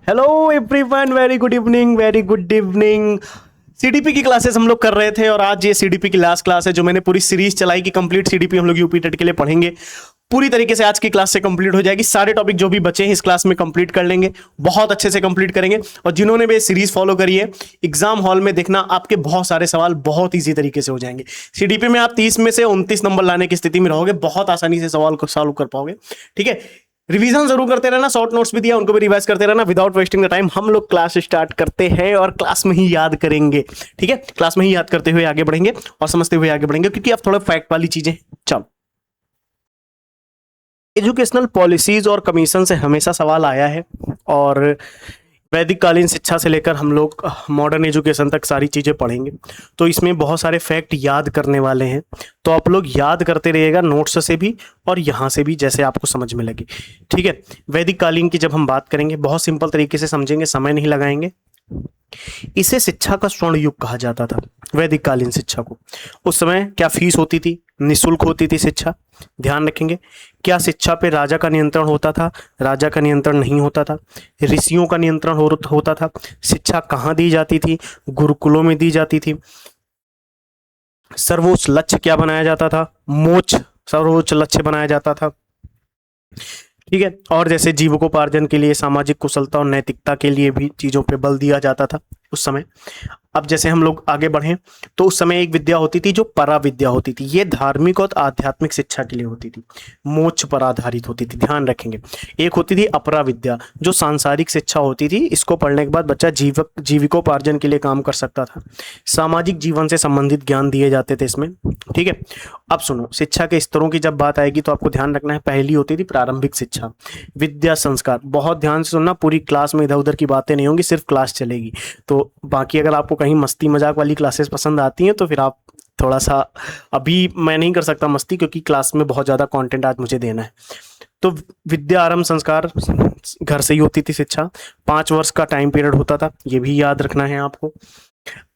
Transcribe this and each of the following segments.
Hello everyone, very good evening, very good evening. CDP की classes हम लोग कर रहे थे और आज ये सीडीपी की लास्ट क्लास है जो मैंने पूरी सीरीज चलाई कि कंप्लीट सीडीपी हम लोग यूपी टेट के लिए पढ़ेंगे। पूरी तरीके से आज की क्लास से कंप्लीट हो जाएगी। सारे टॉपिक जो भी बचे हैं इस क्लास में कंप्लीट कर लेंगे, बहुत अच्छे से कंप्लीट करेंगे। और जिन्होंने भी ये सीरीज फॉलो करी है, एग्जाम हॉल में देखना आपके बहुत सारे सवाल बहुत ईजी तरीके से हो जाएंगे। सीडीपी में आप 30 में से 29 नंबर लाने की स्थिति में रहोगे, बहुत आसानी से सवाल को सॉल्व कर पाओगे। ठीक है, रिवीजन जरूर करते रहना, शॉर्ट नोट्स भी दिया उनको भी रिवाइज करते रहना। विदाउट वेस्टिंग द टाइम हम लोग क्लास स्टार्ट करते हैं और क्लास में ही याद करेंगे। ठीक है, क्लास में ही याद करते हुए आगे बढ़ेंगे और समझते हुए आगे बढ़ेंगे, क्योंकि अब थोड़ा फैक्ट वाली चीजें। चलो, एजुकेशनल पॉलिसीज और कमीशन से हमेशा सवाल आया है और वैदिक कालीन शिक्षा से लेकर हम लोग मॉडर्न एजुकेशन तक सारी चीज़ें पढ़ेंगे, तो इसमें बहुत सारे फैक्ट याद करने वाले हैं। तो आप लोग याद करते रहिएगा, नोट्स से भी और यहाँ से भी, जैसे आपको समझ में लगे। ठीक है, वैदिक कालीन की जब हम बात करेंगे बहुत सिंपल तरीके से समझेंगे, समय नहीं लगाएंगे। इसे शिक्षा का स्वर्ण युग कहा जाता था, वैदिक कालीन शिक्षा को। उस समय क्या फीस होती थी? निःशुल्क होती थी शिक्षा। ध्यान रखेंगे, क्या शिक्षा पे राजा का नियंत्रण होता था? राजा का नियंत्रण नहीं होता था, ऋषियों का नियंत्रण होता था। शिक्षा कहाँ दी जाती थी? गुरुकुलों में दी जाती थी। सर्वोच्च लक्ष्य क्या बनाया जाता था? मोक्ष सर्वोच्च लक्ष्य बनाया जाता था। ठीक है, और जैसे जीविकोपार्जन के लिए, सामाजिक कुशलता और नैतिकता के लिए भी चीज़ों पे बल दिया जाता था उस समय। अब जैसे हम लोग आगे बढ़ें तो उस समय एक विद्या होती थी जो परा विद्या होती थी। ये धार्मिक और आध्यात्मिक शिक्षा के लिए होती थी, मोक्ष पर आधारित होती थी। ध्यान रखेंगे, एक होती थी अपरा विद्या जो सांसारिक शिक्षा होती थी। इसको पढ़ने के बाद बच्चा जीविकोपार्जन के लिए काम कर सकता था। सामाजिक जीवन से संबंधित ज्ञान दिए जाते थे इसमें। ठीक है, अब सुनो, शिक्षा के स्तरों की जब बात आएगी तो आपको ध्यान रखना है। पहली होती थी प्रारंभिक शिक्षा, विद्या संस्कार। बहुत ध्यान से सुनना, पूरी क्लास में इधर उधर की बातें नहीं होंगी, सिर्फ क्लास चलेगी। तो बाकी अगर आपको कहीं मस्ती मजाक वाली क्लासेस पसंद आती हैं तो फिर आप थोड़ा सा, अभी मैं नहीं कर सकता मस्ती क्योंकि क्लास में बहुत ज़्यादा कंटेंट आज मुझे देना है। तो विद्या आरंभ संस्कार घर से ही होती थी शिक्षा। 5 वर्ष का टाइम पीरियड होता था, ये भी याद रखना है आपको।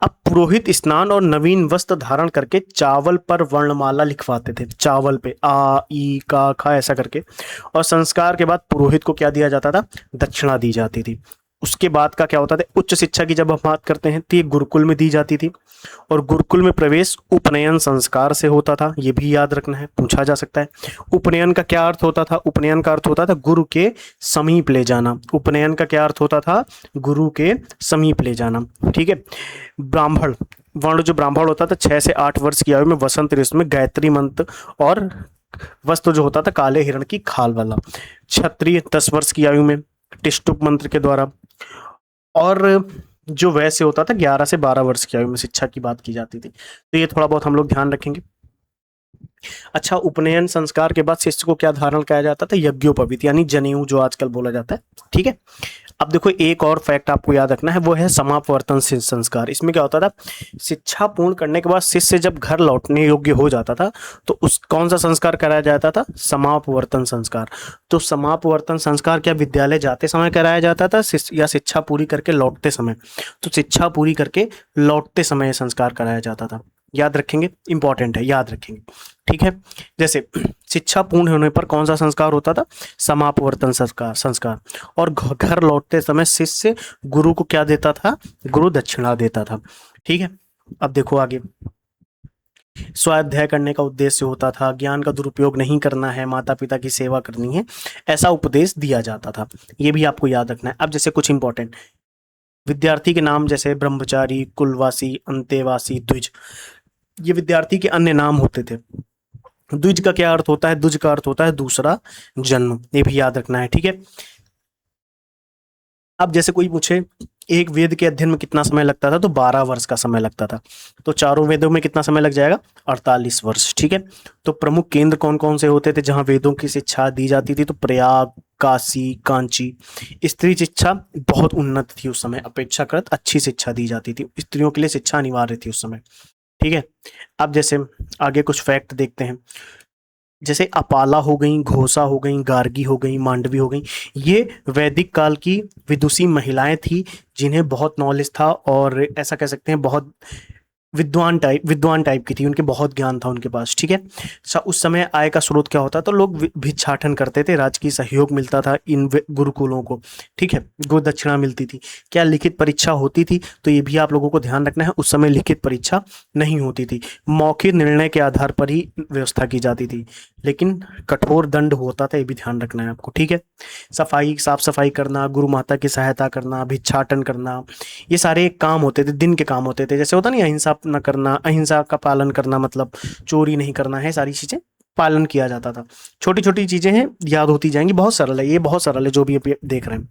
अब पुरोहित स्नान और नवीन वस्त्र धारण करके चावल पर वर्णमाला लिखवाते थे, चावल पे आ ई का खा ऐसा करके। और संस्कार के बाद पुरोहित को क्या दिया जाता था? दक्षिणा दी जाती थी। उसके बाद का क्या होता था? उच्च शिक्षा की जब हम बात करते हैं तो ये गुरुकुल में दी जाती थी और गुरुकुल में प्रवेश उपनयन संस्कार से होता था, ये भी याद रखना है, पूछा जा सकता है। उपनयन का क्या अर्थ होता था? उपनयन का अर्थ होता था गुरु के समीप ले जाना। उपनयन का क्या अर्थ होता था? गुरु के समीप ले जाना। ठीक है, ब्राह्मण वर्ण जो ब्राह्मण होता था 6 से 8 वर्ष की आयु में वसंत ऋतु में गायत्री मंत्र और वस्त्र जो होता था काले हिरण की खाल वाला। क्षत्रिय 10 वर्ष की आयु में टिष्टुप मंत्र के द्वारा। और जो वैश्य होता था 11 से 12 वर्ष की आयु में शिक्षा की बात की जाती थी। तो ये थोड़ा बहुत हम लोग ध्यान रखेंगे। अच्छा, उपनयन संस्कार के बाद शिष्य को क्या धारण किया जाता था? यज्ञोपवीत, यानी जनेऊ जो आजकल बोला जाता है। ठीक है, अब देखो एक और फैक्ट आपको याद रखना है, वो है समापवर्तन संस्कार। इसमें क्या होता था? शिक्षा पूर्ण करने के बाद शिष्य जब घर लौटने योग्य हो जाता था तो उस कौन सा संस्कार कराया जाता था? समापवर्तन संस्कार। तो समापवर्तन संस्कार क्या विद्यालय जाते समय कराया जाता था या शिक्षा पूरी करके लौटते समय? तो शिक्षा पूरी करके लौटते समय संस्कार कराया जाता था। याद रखेंगे, इंपॉर्टेंट है, याद रखेंगे। ठीक है, जैसे शिक्षा पूर्ण होने पर कौन सा संस्कार होता था? समापवर्तन संस्कार। और घर लौटते समय शिष्य गुरु को क्या देता था? गुरु दक्षिणा देता था। ठीक है, अब देखो आगे। स्वाध्याय करने का उद्देश्य होता था, ज्ञान का दुरुपयोग नहीं करना है, माता पिता की सेवा करनी है, ऐसा उपदेश दिया जाता था। ये भी आपको याद रखना है। अब जैसे कुछ इंपॉर्टेंट विद्यार्थी के नाम, जैसे ब्रह्मचारी, कुलवासी, अंतेवासी, द्विज, ये विद्यार्थी के अन्य नाम होते थे। द्विज का क्या अर्थ होता है? द्विज का अर्थ होता है दूसरा जन्म, ये भी याद रखना है। ठीक है, अब जैसे कोई पूछे एक वेद के अध्ययन में कितना समय लगता था, तो 12 वर्ष का समय लगता था। तो चारों वेदों में कितना समय लग जाएगा? 48 वर्ष। ठीक है, तो प्रमुख केंद्र कौन कौन से होते थे जहां वेदों की शिक्षा दी जाती थी? तो प्रयाग, काशी, कांची। स्त्री शिक्षा बहुत उन्नत थी उस समय, अपेक्षाकृत अच्छी शिक्षा दी जाती थी, स्त्रियों के लिए शिक्षा अनिवार्य थी उस समय। ठीक है, अब जैसे आगे कुछ फैक्ट देखते हैं, जैसे अपाला हो गई, घोषा हो गई, गार्गी हो गई, मांडवी हो गई, ये वैदिक काल की विदुषी महिलाएं थी जिन्हें बहुत नॉलेज था और ऐसा कह सकते हैं बहुत विद्वान टाइप की थी, उनके बहुत ज्ञान था उनके पास, ठीक है। उस समय आय का स्रोत क्या होता, तो लोग भिक्षाटन करते थे, राजकीय सहयोग मिलता था इन गुरुकुलों को, ठीक है, गो दक्षिणा मिलती थी। क्या लिखित परीक्षा होती थी, तो ये भी आप लोगों को ध्यान रखना है, उस समय लिखित परीक्षा नहीं होती थी, मौखिक निर्णय के आधार पर ही व्यवस्था की जाती थी, लेकिन कठोर दंड होता था, ये भी ध्यान रखना है आपको, ठीक है। साफ सफाई करना, गुरु माता की सहायता करना, भिक्षाटन करना, ये सारे काम होते थे, दिन के काम होते थे। जैसे होता नहीं, अहिंसा न करना, अहिंसा का पालन करना, मतलब चोरी नहीं करना है, सारी चीजें पालन किया जाता था। छोटी छोटी चीजें हैं, याद होती जाएंगी, बहुत सरल है, ये बहुत सरल है जो भी अभी देख रहे हैं।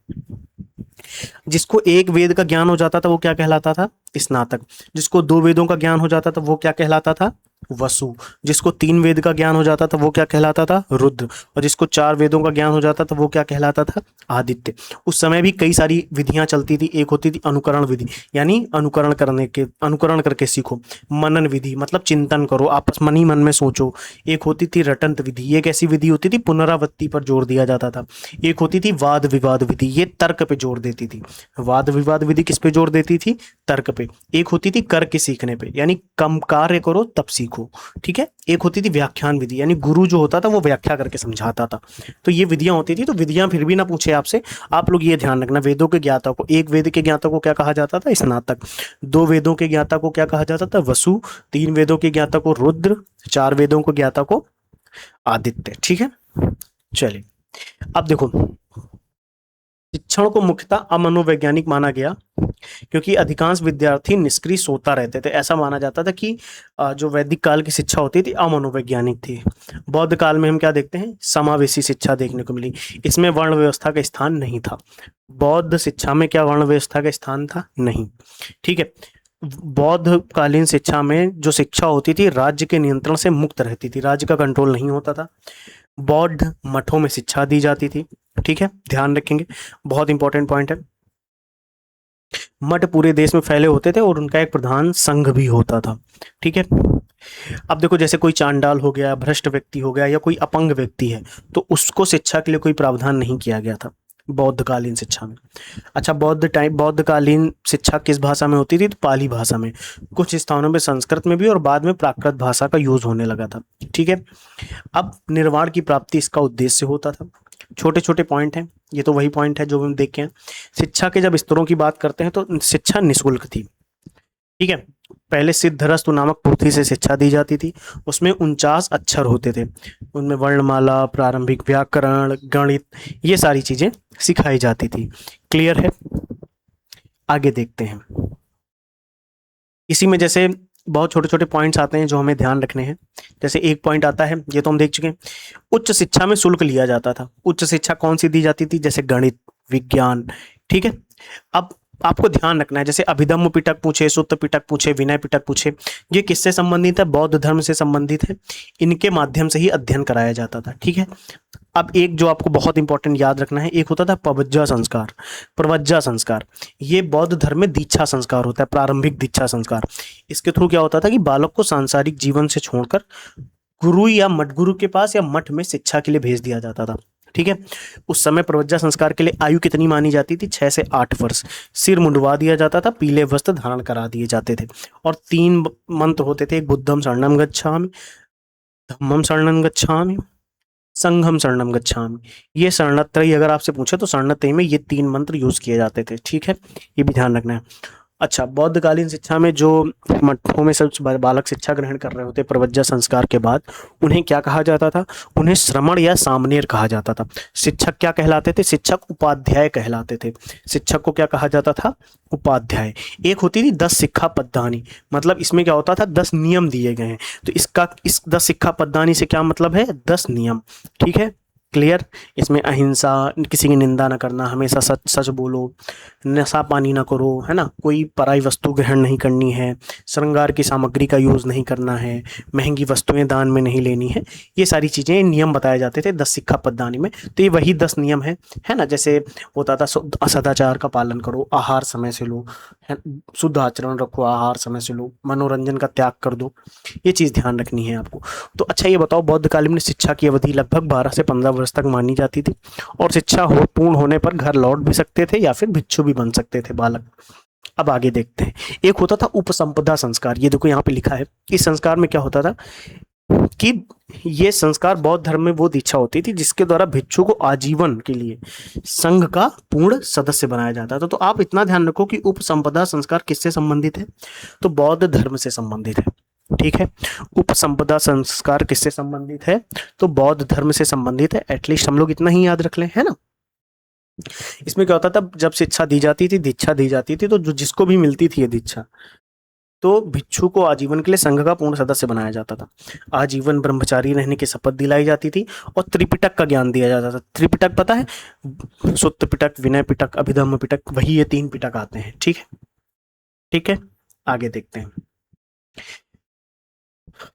जिसको एक वेद का ज्ञान हो जाता था वो क्या कहलाता था, स्नातक। जिसको दो वेदों का ज्ञान हो जाता था वो क्या कहलाता था, वसु। जिसको तीन वेद का ज्ञान हो जाता था वो क्या कहलाता था, रुद्र। और जिसको चार वेदों का ज्ञान हो जाता था वो क्या कहलाता था, आदित्य। उस समय भी कई सारी विधियां चलती थी। एक होती थी अनुकरण विधि, यानी अनुकरण करके सीखो। मनन विधि मतलब चिंतन करो, आपस मन ही मन में सोचो। एक होती थी रटंत विधि, ये एक ऐसी विधि होती थी पुनरावृत्ति पर जोर दिया जाता था। एक होती थी वाद विवाद विधि, ये तर्क पे जोर देती थी। वाद विवाद विधि किस पे जोर देती थी, तर्क पे। एक होती थी करके सीखने पे, यानी कम कार्य करो तब सीखो, ठीक है। एक होती थी व्याख्यान विधि, यानी गुरु जो होता था वो व्याख्या करके समझाता था। तो ये विधियां होती थी। तो विधियां फिर भी ना पूछे आपसे, आप लोग ये ध्यान रखना, वेदों के ज्ञाता को, एक वेद के ज्ञाता को क्या कहा जाता था, स्नातक। दो वेदों के ज्ञाता को क्या कहा जाता था, वसु। तीन वेदों के ज्ञाता को रुद्र। चार वेदों को ज्ञाता को आदित्य, ठीक है। चलिए अब देखो, शिक्षण को मुख्यतः अमनोवैज्ञानिक माना गया क्योंकि अधिकांश विद्यार्थी निष्क्रिय सोता रहते थे। ऐसा माना जाता था कि जो वैदिक काल की शिक्षा होती थी अमनोवैज्ञानिक थी। बौद्ध काल में हम क्या देखते हैं, समावेशी शिक्षा देखने को मिली। इसमें वर्ण व्यवस्था का स्थान नहीं था। बौद्ध शिक्षा में क्या वर्ण व्यवस्था का स्थान था, नहीं, ठीक है। बौद्ध कालीन शिक्षा में जो शिक्षा होती थी राज्य के नियंत्रण से मुक्त रहती थी, राज्य का कंट्रोल नहीं होता था। बौद्ध मठों में शिक्षा दी जाती थी, ठीक है, ध्यान रखेंगे, बहुत इंपॉर्टेंट पॉइंट है। मठ पूरे देश में फैले होते थे और उनका एक प्रधान संघ भी होता था, ठीक है। अब देखो, जैसे कोई चांडाल हो गया, भ्रष्ट व्यक्ति हो गया या कोई अपंग व्यक्ति है, तो उसको शिक्षा के लिए कोई प्रावधान नहीं किया गया था बौद्धकालीन शिक्षा में। अच्छा, बौद्धकालीन शिक्षा किस भाषा में होती थी, तो पाली भाषा में। कुछ स्थानों में संस्कृत में भी और बाद में प्राकृत भाषा का यूज होने लगा था, ठीक है। अब निर्वाण की प्राप्ति इसका उद्देश्य होता था। छोटे छोटे पॉइंट हैं, ये तो वही पॉइंट है जो हम देखे हैं। शिक्षा के जब स्तरों की बात करते हैं तो शिक्षा निःशुल्क थी, ठीक है। पहले सिद्धरस्तु नामक पोथी से शिक्षा दी जाती थी। उसमें 49 अक्षर होते थे, उनमें वर्णमाला, प्रारंभिक व्याकरण, गणित, ये सारी चीजें सिखाई जाती थी। क्लियर है, आगे देखते हैं। इसी में जैसे बहुत छोटे छोटे पॉइंट्स आते हैं जो हमें ध्यान रखने हैं। जैसे एक पॉइंट आता है, ये तो हम देख चुके हैं, उच्च शिक्षा में शुल्क लिया जाता था। उच्च शिक्षा कौन सी दी जाती थी, जैसे गणित, विज्ञान, ठीक है। अब आपको ध्यान रखना है, जैसे अभिधम्म पिटक पूछे, सुत्त पिटक पूछे, विनय पिटक पूछे, ये किससे संबंधित है, बौद्ध धर्म से संबंधित है। इनके माध्यम से ही अध्ययन कराया जाता था, ठीक है। अब एक जो आपको बहुत इंपॉर्टेंट याद रखना है, एक होता था प्रवज्जा संस्कार। प्रवज्जा संस्कार ये बौद्ध धर्म में दीक्षा संस्कार होता है, प्रारंभिक दीक्षा संस्कार। इसके थ्रू क्या होता था कि बालक को सांसारिक जीवन से छोड़कर गुरु या मठ गुरु के पास या मठ में शिक्षा के लिए भेज दिया जाता था, ठीक है। उस समय प्रवज्जा संस्कार के लिए आयु कितनी मानी जाती थी, 6 से 8 वर्ष। सिर मुंडवा दिया जाता था, पीले वस्त्र धारण करा दिए जाते थे, और 3 मंत्र होते थे, बुद्धम शरणम गच्छामि, धम्मम शरणम गच्छामि, संघम शरणम गच्छामि। ये शरणत्रयी अगर आपसे पूछे तो शरणत्रयी में ये 3 मंत्र यूज किए जाते थे, ठीक है, ये भी ध्यान रखना है। अच्छा, बौद्धकालीन शिक्षा में जो मठों में सब बालक शिक्षा ग्रहण कर रहे होते प्रवज्जा संस्कार के बाद, उन्हें क्या कहा जाता था, उन्हें श्रमण या सामनेर कहा जाता था। शिक्षक क्या कहलाते थे, शिक्षक उपाध्याय कहलाते थे। शिक्षक को क्या कहा जाता था, उपाध्याय। एक होती थी 10 शिक्षा पद्धानी, मतलब इसमें क्या होता था, 10 नियम दिए गए हैं। तो इस 10 शिक्षा पद्धानी से क्या मतलब है, 10 नियम, ठीक है। क्लियर, इसमें अहिंसा, किसी की निंदा न करना, हमेशा सच सच बोलो, नशा पानी ना करो, है ना, कोई पराई वस्तु ग्रहण नहीं करनी है, श्रृंगार की सामग्री का यूज नहीं करना है, महंगी वस्तुएं दान में नहीं लेनी है। ये सारी चीजें नियम बताए जाते थे 10 शिक्षा पद्धानी में। तो ये वही 10 नियम है ना। जैसे होता था सदाचार का पालन करो, आहार समय से लो, शुद्ध आचरण रखो, आहार समय से लो, मनोरंजन का त्याग कर दो, ये चीज ध्यान रखनी है आपको। तो अच्छा, ये बताओ, बौद्ध काल में शिक्षा की अवधि लगभग 12 से 15 वर्ष तक मानी जाती थी, और शिक्षा पूर्ण होने पर घर लौट भी सकते थे या फिर भिक्षु भी बन सकते थे बालक। अब आगे देखते हैं। एक होता था उपसंपदा संस्कार, ये देखो यहाँ पे लिखा है। इस संस्कार में क्या होता था कि ये संस्कार बौद्ध धर्म में वो दीक्षा होती थी जिसके द्वारा भिक्षु को आजीवन के लिए संघ का पूर्ण सदस्य बनाया जाता था। तो आप इतना ध्यान रखो कि उपसंपदा संस्कार किससे संबंधित है, तो बौद्ध धर्म से संबंधित है। ठीक है, उपसंपदा संस्कार किससे संबंधित है, तो बौद्ध धर्म से संबंधित है। एटलीस्ट हम लोग इतना ही याद रख लें, है ना। इसमें क्या होता था, जब शिक्षा दी जाती थी, दीक्षा दी जाती थी, तो जो जिसको भी मिलती थी ये दीक्षा, तो भिक्षु को आजीवन के लिए संघ का पूर्ण सदस्य बनाया जाता था। आजीवन ब्रह्मचारी रहने की शपथ दिलाई जाती थी और त्रिपिटक का ज्ञान दिया जाता था। त्रिपिटक पता है, सुत्त पिटक, विनय पिटक, अभिधम्म पिटक, वही ये 3 पिटक आते हैं। ठीक है, ठीक है, आगे देखते हैं।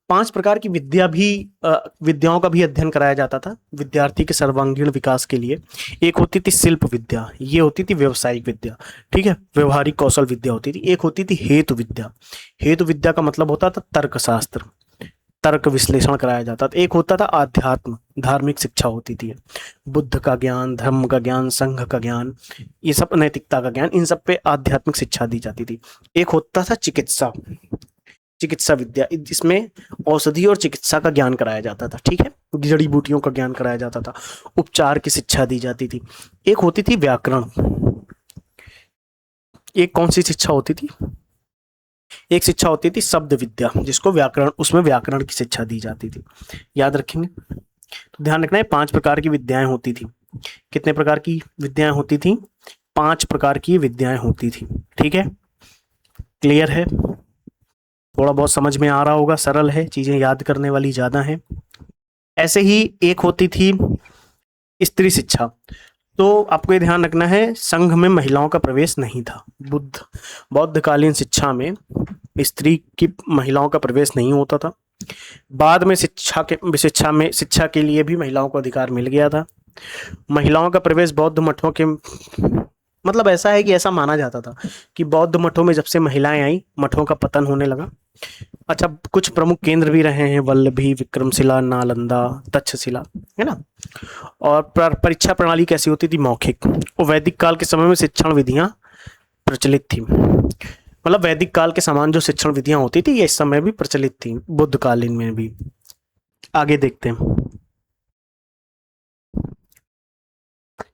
5 प्रकार की विद्याओं का भी अध्ययन कराया जाता था विद्यार्थी के सर्वांगीण विकास के लिए। एक होती थी शिल्प विद्या, ये होती थी व्यवसायिक विद्या। ठीक है, व्यवहारिक कौशल विद्या होती थी। एक होती थी हेतु विद्या। हेतु विद्या का मतलब होता था तर्कशास्त्र, तर्क विश्लेषण कराया जाता था। एक होता था आध्यात्म, धार्मिक शिक्षा होती थी। बुद्ध का ज्ञान, धर्म का ज्ञान, संघ का ज्ञान, ये सब, नैतिकता का ज्ञान, इन सब पे आध्यात्मिक शिक्षा दी जाती थी। एक होता था चिकित्सा, चिकित्सा विद्या, जिसमें औषधि और चिकित्सा का ज्ञान कराया जाता था। ठीक है, जड़ी बूटियों का ज्ञान कराया जाता था, उपचार की शिक्षा दी जाती थी। एक होती थी व्याकरण। एक कौन सी शिक्षा होती थी, एक शिक्षा होती थी शब्द विद्या, जिसको व्याकरण, उसमें व्याकरण की शिक्षा दी जाती थी। याद रखेंगे, तो ध्यान रखना है 5 प्रकार की विद्याएं होती थी। कितने प्रकार की विद्याएं होती थी, 5 प्रकार की विद्याएं होती थी। ठीक है, क्लियर है, थोड़ा बहुत समझ में आ रहा होगा, सरल है, चीजें याद करने वाली ज्यादा हैं। ऐसे ही एक होती थी स्त्री शिक्षा। तो आपको ये ध्यान रखना है, संघ में महिलाओं का प्रवेश नहीं था। बौद्धकालीन शिक्षा में स्त्री की, महिलाओं का प्रवेश नहीं होता था। बाद में शिक्षा के लिए भी महिलाओं को अधिकार मिल गया था। महिलाओं का प्रवेश बौद्ध मठों के, मतलब ऐसा है कि ऐसा माना जाता था कि बौद्ध मठों में जब से महिलाएं आई, मठों का पतन होने लगा। अच्छा, कुछ प्रमुख केंद्र भी रहे हैं, वल्लभी, विक्रमशिला, नालंदा, तक्षशिला, है ना। और परीक्षा प्रणाली कैसी होती थी, मौखिक। और वैदिक काल के समय में शिक्षण विधियां प्रचलित थी, मतलब वैदिक काल के समान जो शिक्षण विधियां होती थी ये इस समय भी प्रचलित थी, बुद्धकालीन में भी। आगे देखते हैं।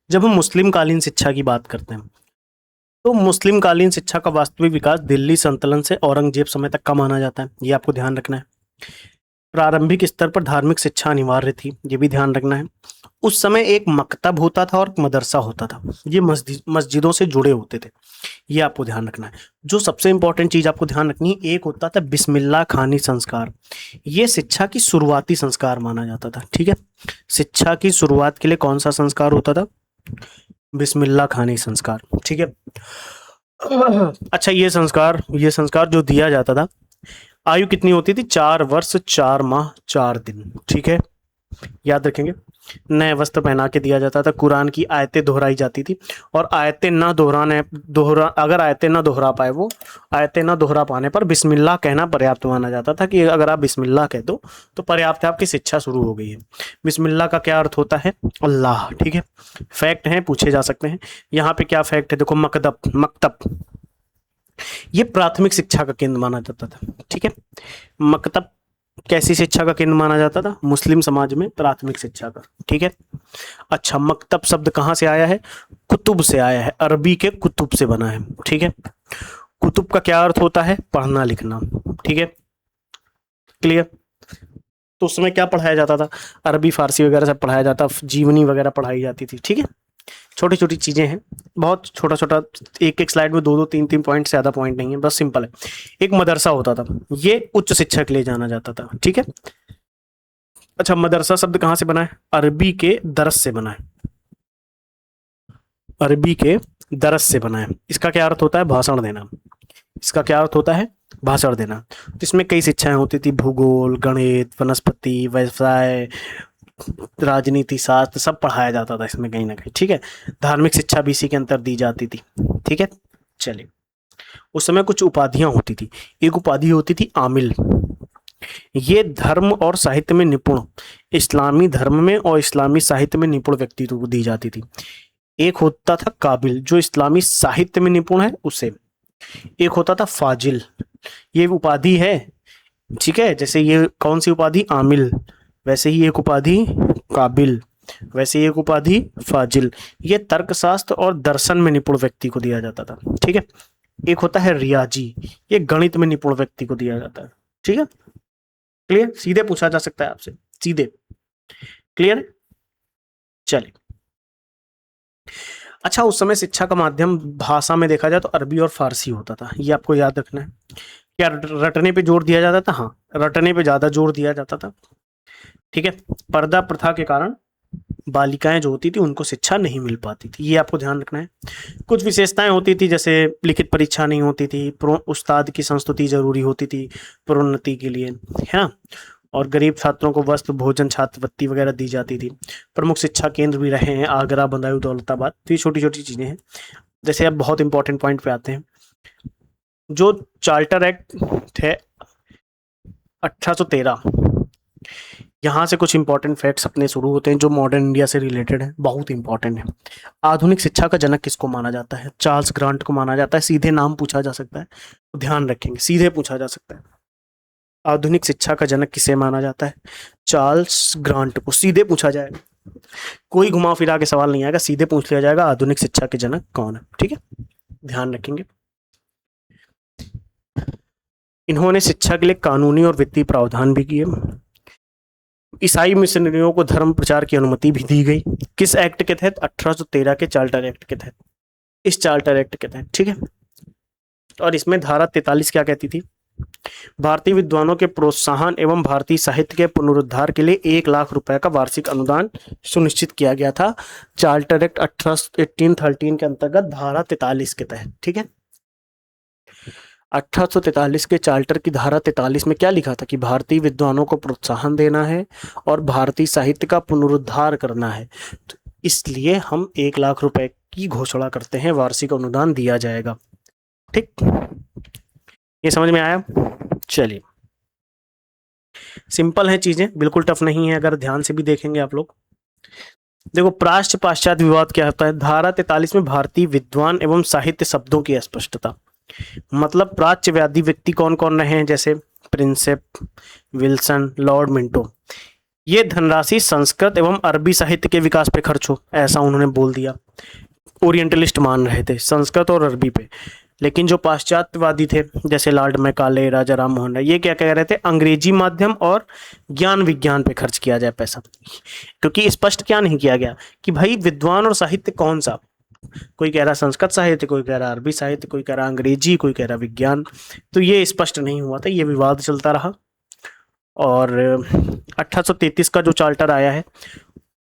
जब हम मुस्लिम कालीन शिक्षा की बात करते हैं, तो मुस्लिम कालीन शिक्षा का वास्तविक विकास दिल्ली संतलन से औरंगजेब समय तक का माना जाता है, ये आपको ध्यान रखना है। प्रारंभिक स्तर पर धार्मिक शिक्षा अनिवार्य थी, ये भी ध्यान रखना है। उस समय एक मकतब होता था और मदरसा होता था, ये मस्जिदों से जुड़े होते थे, ये आपको ध्यान रखना है। जो सबसे इंपॉर्टेंट चीज आपको ध्यान रखनी है, एक होता था बिस्मिल्लाह खानी संस्कार, ये शिक्षा की शुरुआती संस्कार माना जाता था। ठीक है, शिक्षा की शुरुआत के लिए कौन सा संस्कार होता था, बिस्मिल्लाह खानी संस्कार। ठीक है, अच्छा, ये संस्कार जो दिया जाता था, आयु कितनी होती थी, 4 वर्ष 4 माह 4 दिन। ठीक है, याद रखेंगे। नए वस्त्र पहना के दिया जाता था, कुरान की आयतें दोहराई जाती थी, और अगर आयतें ना दोहरा पाए, वो आयतें ना दोहरा पाने पर बिस्मिल्लाह कहना पर्याप्त माना जाता था, कि अगर आप बिस्मिल्लाह कह दो तो पर्याप्त है, आपकी शिक्षा शुरू हो गई है। बिस्मिल्लाह का क्या अर्थ होता है, अल्लाह। ठीक है, फैक्ट हैं, पूछे जा सकते हैं। यहाँ पे क्या फैक्ट है, देखो, मकतब ये प्राथमिक शिक्षा का केंद्र माना जाता था। ठीक है, मकतब कैसी शिक्षा का केंद्र माना जाता था, मुस्लिम समाज में प्राथमिक शिक्षा का। ठीक है, अच्छा, मकतब शब्द कहाँ से आया है, कुतुब से आया है, अरबी के कुतुब से बना है। ठीक है, कुतुब का क्या अर्थ होता है, पढ़ना लिखना। ठीक है, क्लियर। तो उस समय क्या पढ़ाया जाता था, अरबी फारसी वगैरह सब पढ़ाया जाता, जीवनी वगैरह पढ़ाई जाती थी। ठीक है, छोटी छोटी चीजें हैं, बहुत छोटा छोटा, एक एक स्लाइड में 2 2 3 3 पॉइंट से ज्यादा पॉइंट नहीं है, बस सिंपल है। एक मदरसा होता था, ये उच्च शिक्षा के लिए जाना जाता था। ठीक है, अच्छा, मदरसा शब्द कहां से बना है, अरबी के दरस से बना है, अरबी के दरस से बना है। इसका क्या अर्थ होता है, भाषण देना। इसका क्या अर्थ होता है, भाषण देना। तो इसमें कई शिक्षाएं होती थी, भूगोल, गणित, वनस्पति, व्यवसाय, राजनीति शास्त्र, सब पढ़ाया जाता था इसमें कहीं ना कहीं। ठीक है, धार्मिक शिक्षा भी इसी के अंतर दी जाती थी। ठीक है, चलिए, उस समय कुछ उपाधियां होती थी। एक उपाधि होती थी आमिल, ये धर्म और साहित्य में निपुण, इस्लामी धर्म में और इस्लामी साहित्य में निपुण व्यक्तित्व को दी जाती थी। एक होता था काबिल, जो इस्लामी साहित्य में निपुण है उसे, एक होता था फाजिल, ये उपाधि है, ठीक है, जैसे ये कौन सी उपाधि, आमिल, वैसे ही एक उपाधि काबिल, वैसे ही एक उपाधि फाजिल। ये तर्कशास्त्र और दर्शन में निपुण व्यक्ति को दिया जाता था, ठीक है। एक होता है रियाजी, ये गणित में निपुण व्यक्ति को दिया जाता है, ठीक है। क्लियर, सीधे पूछा जा सकता है आपसे, सीधे। क्लियर, चलिए। अच्छा, उस समय शिक्षा का माध्यम भाषा में देखा जाए तो अरबी और फारसी होता था, ये आपको याद रखना है। क्या रटने पे जोर दिया जाता था? हाँ, रटने पे ज्यादा जोर दिया जाता था, ठीक है। पर्दा प्रथा के कारण बालिकाएं जो होती थी उनको शिक्षा नहीं मिल पाती थी, ये आपको ध्यान रखना है। कुछ विशेषताएं होती थी, जैसे लिखित परीक्षा नहीं होती थी, उस्ताद की संस्तुति जरूरी होती थी प्रोन्नति के लिए, है ना। और गरीब छात्रों को वस्त्र, भोजन, छात्रवृत्ति वगैरह दी जाती थी। प्रमुख शिक्षा केंद्र भी रहे हैं आगरा, बदायूं, दौलताबाद। तो ये छोटी छोटी चीजें हैं। जैसे अब बहुत इंपॉर्टेंट पॉइंट पे आते हैं, जो चार्टर एक्ट है 1813, यहाँ से कुछ इंपॉर्टेंट फैक्ट्स अपने शुरू होते हैं जो मॉडर्न इंडिया से रिलेटेड है, बहुत इंपॉर्टेंट है। आधुनिक शिक्षा का जनक किसको माना जाता है? चार्ल्स ग्रांट को माना जाता है। सीधे नाम पूछा जा सकता है, तो ध्यान रखेंगे, सीधे पूछा जा सकता है। आधुनिक शिक्षा का जनक किसे माना जाता है? चार्ल्स ग्रांट को, सीधे पूछा जाएगा, कोई घुमा फिरा के सवाल नहीं आएगा, सीधे पूछ लिया जाएगा आधुनिक शिक्षा के जनक कौन है, ठीक है, ध्यान रखेंगे। इन्होंने शिक्षा के लिए कानूनी और वित्तीय प्रावधान भी किए। ईसाई मिशनरियों को धर्म प्रचार की अनुमति भी दी गई। किस एक्ट के तहत? 1813 के चार्टर एक्ट के तहत, इस चार्टर एक्ट के तहत, ठीक है। और इसमें धारा 43 क्या कहती थी? भारतीय विद्वानों के प्रोत्साहन एवं भारतीय साहित्य के पुनरुद्धार के लिए 1 लाख रुपए का वार्षिक अनुदान सुनिश्चित किया गया था, चार्टर एक्ट 1813 के अंतर्गत धारा 43 के तहत, ठीक है। 1843 के चार्टर की धारा 43 में क्या लिखा था कि भारतीय विद्वानों को प्रोत्साहन देना है और भारतीय साहित्य का पुनरुद्धार करना है, तो इसलिए हम 1 लाख रुपए की घोषणा करते हैं, वार्षिक अनुदान दिया जाएगा, ठीक। ये समझ में आया? चलिए, सिंपल है चीजें, बिल्कुल टफ नहीं है, अगर ध्यान से भी देखेंगे आप लोग। देखो, प्राच्य पाश्चात्य विवाद क्या होता है? धारा 43 में भारतीय विद्वान एवं साहित्य शब्दों की स्पष्टता, मतलब प्राच्यवादी व्यक्ति कौन कौन रहे हैं, जैसे प्रिंसेप, विल्सन, लॉर्ड मिंटो। ये धनराशि संस्कृत एवं अरबी साहित्य के विकास पे खर्च हो, ऐसा उन्होंने बोल दिया। ओरिएंटलिस्ट मान रहे थे संस्कृत और अरबी पे, लेकिन जो पाश्चात्यवादी थे जैसे लॉर्ड मैकाले, राजा राम मोहन राय, ये क्या कह रहे थे? अंग्रेजी माध्यम और ज्ञान विज्ञान पे खर्च किया जाए पैसा, क्योंकि स्पष्ट क्या नहीं किया गया कि भाई विद्वान और साहित्य कौन सा, कोई कह रहा संस्कृत साहित्य, कोई कह रहा अरबी साहित्य, कोई कह रहा अंग्रेजी, कोई कह रहा विज्ञान, तो ये स्पष्ट नहीं हुआ था, ये विवाद चलता रहा। और 1833 का जो चार्टर आया है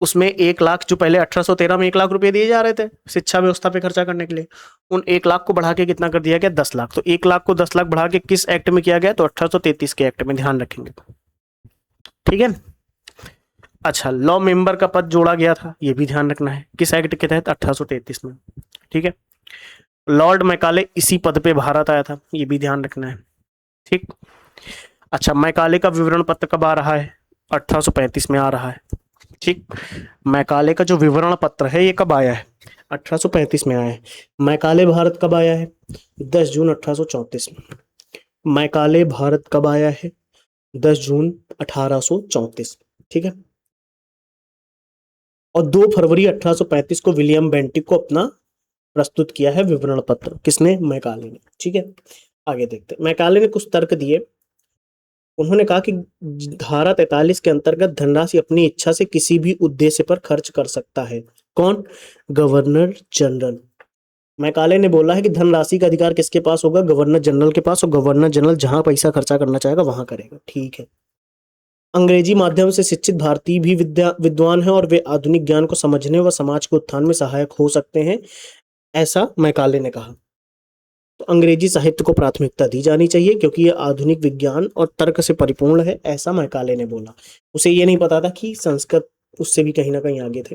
उसमें 1 लाख, जो पहले 1813 में 1 लाख रुपए दिए जा रहे थे शिक्षा व्यवस्था पे खर्चा करने के लिए, उन 1 लाख को बढ़ा के कितना कर दिया गया? 10 लाख। तो 1 लाख को 10 लाख बढ़ा के किस एक्ट में किया गया? तो 1833 के एक्ट में, ध्यान रखेंगे, ठीक है। अच्छा, लॉ मेंबर का पद जोड़ा गया था, ये भी ध्यान रखना है, किस एक्ट के तहत? 1833 में, ठीक है। लॉर्ड मैकाले इसी पद पे भारत आया था, ये भी ध्यान रखना है, ठीक। अच्छा, मैकाले का विवरण पत्र कब आ रहा है? 1835 में आ रहा है, ठीक। मैकाले का जो विवरण पत्र है ये कब आया है? 1835 में आया है। मैकाले भारत कब आया है? 10 जून 1834 में। मैकाले भारत कब आया है? 10 जून 1834, ठीक है। और 2 फरवरी 1835 को विलियम बेंटिक को अपना प्रस्तुत किया है विवरण पत्र, किसने? मैकाले ने, ठीक है। आगे देखते हैं, मैकाले ने कुछ तर्क दिए। उन्होंने कहा कि धारा 43 के अंतर्गत धनराशि अपनी इच्छा से किसी भी उद्देश्य पर खर्च कर सकता है। कौन? Governor general. मैकाले ने बोला है कि धनराशि का अधिकार किसके पास होगा? गवर्नर जनरल के पास, और गवर्नर जनरल जहां पैसा खर्चा करना चाहेगा वहां करेगा, ठीक है। अंग्रेजी माध्यम से शिक्षित भारतीय भी विद्वान हैं और वे आधुनिक ज्ञान को समझने व समाज के उत्थान में सहायक हो सकते हैं, ऐसा मैकाले ने कहा। तो अंग्रेजी साहित्य को प्राथमिकता दी जानी चाहिए क्योंकि यह आधुनिक विज्ञान और तर्क से परिपूर्ण है, ऐसा मैकाले ने बोला। उसे ये नहीं पता था कि संस्कृत उससे भी कहीं ना कहीं आगे थे।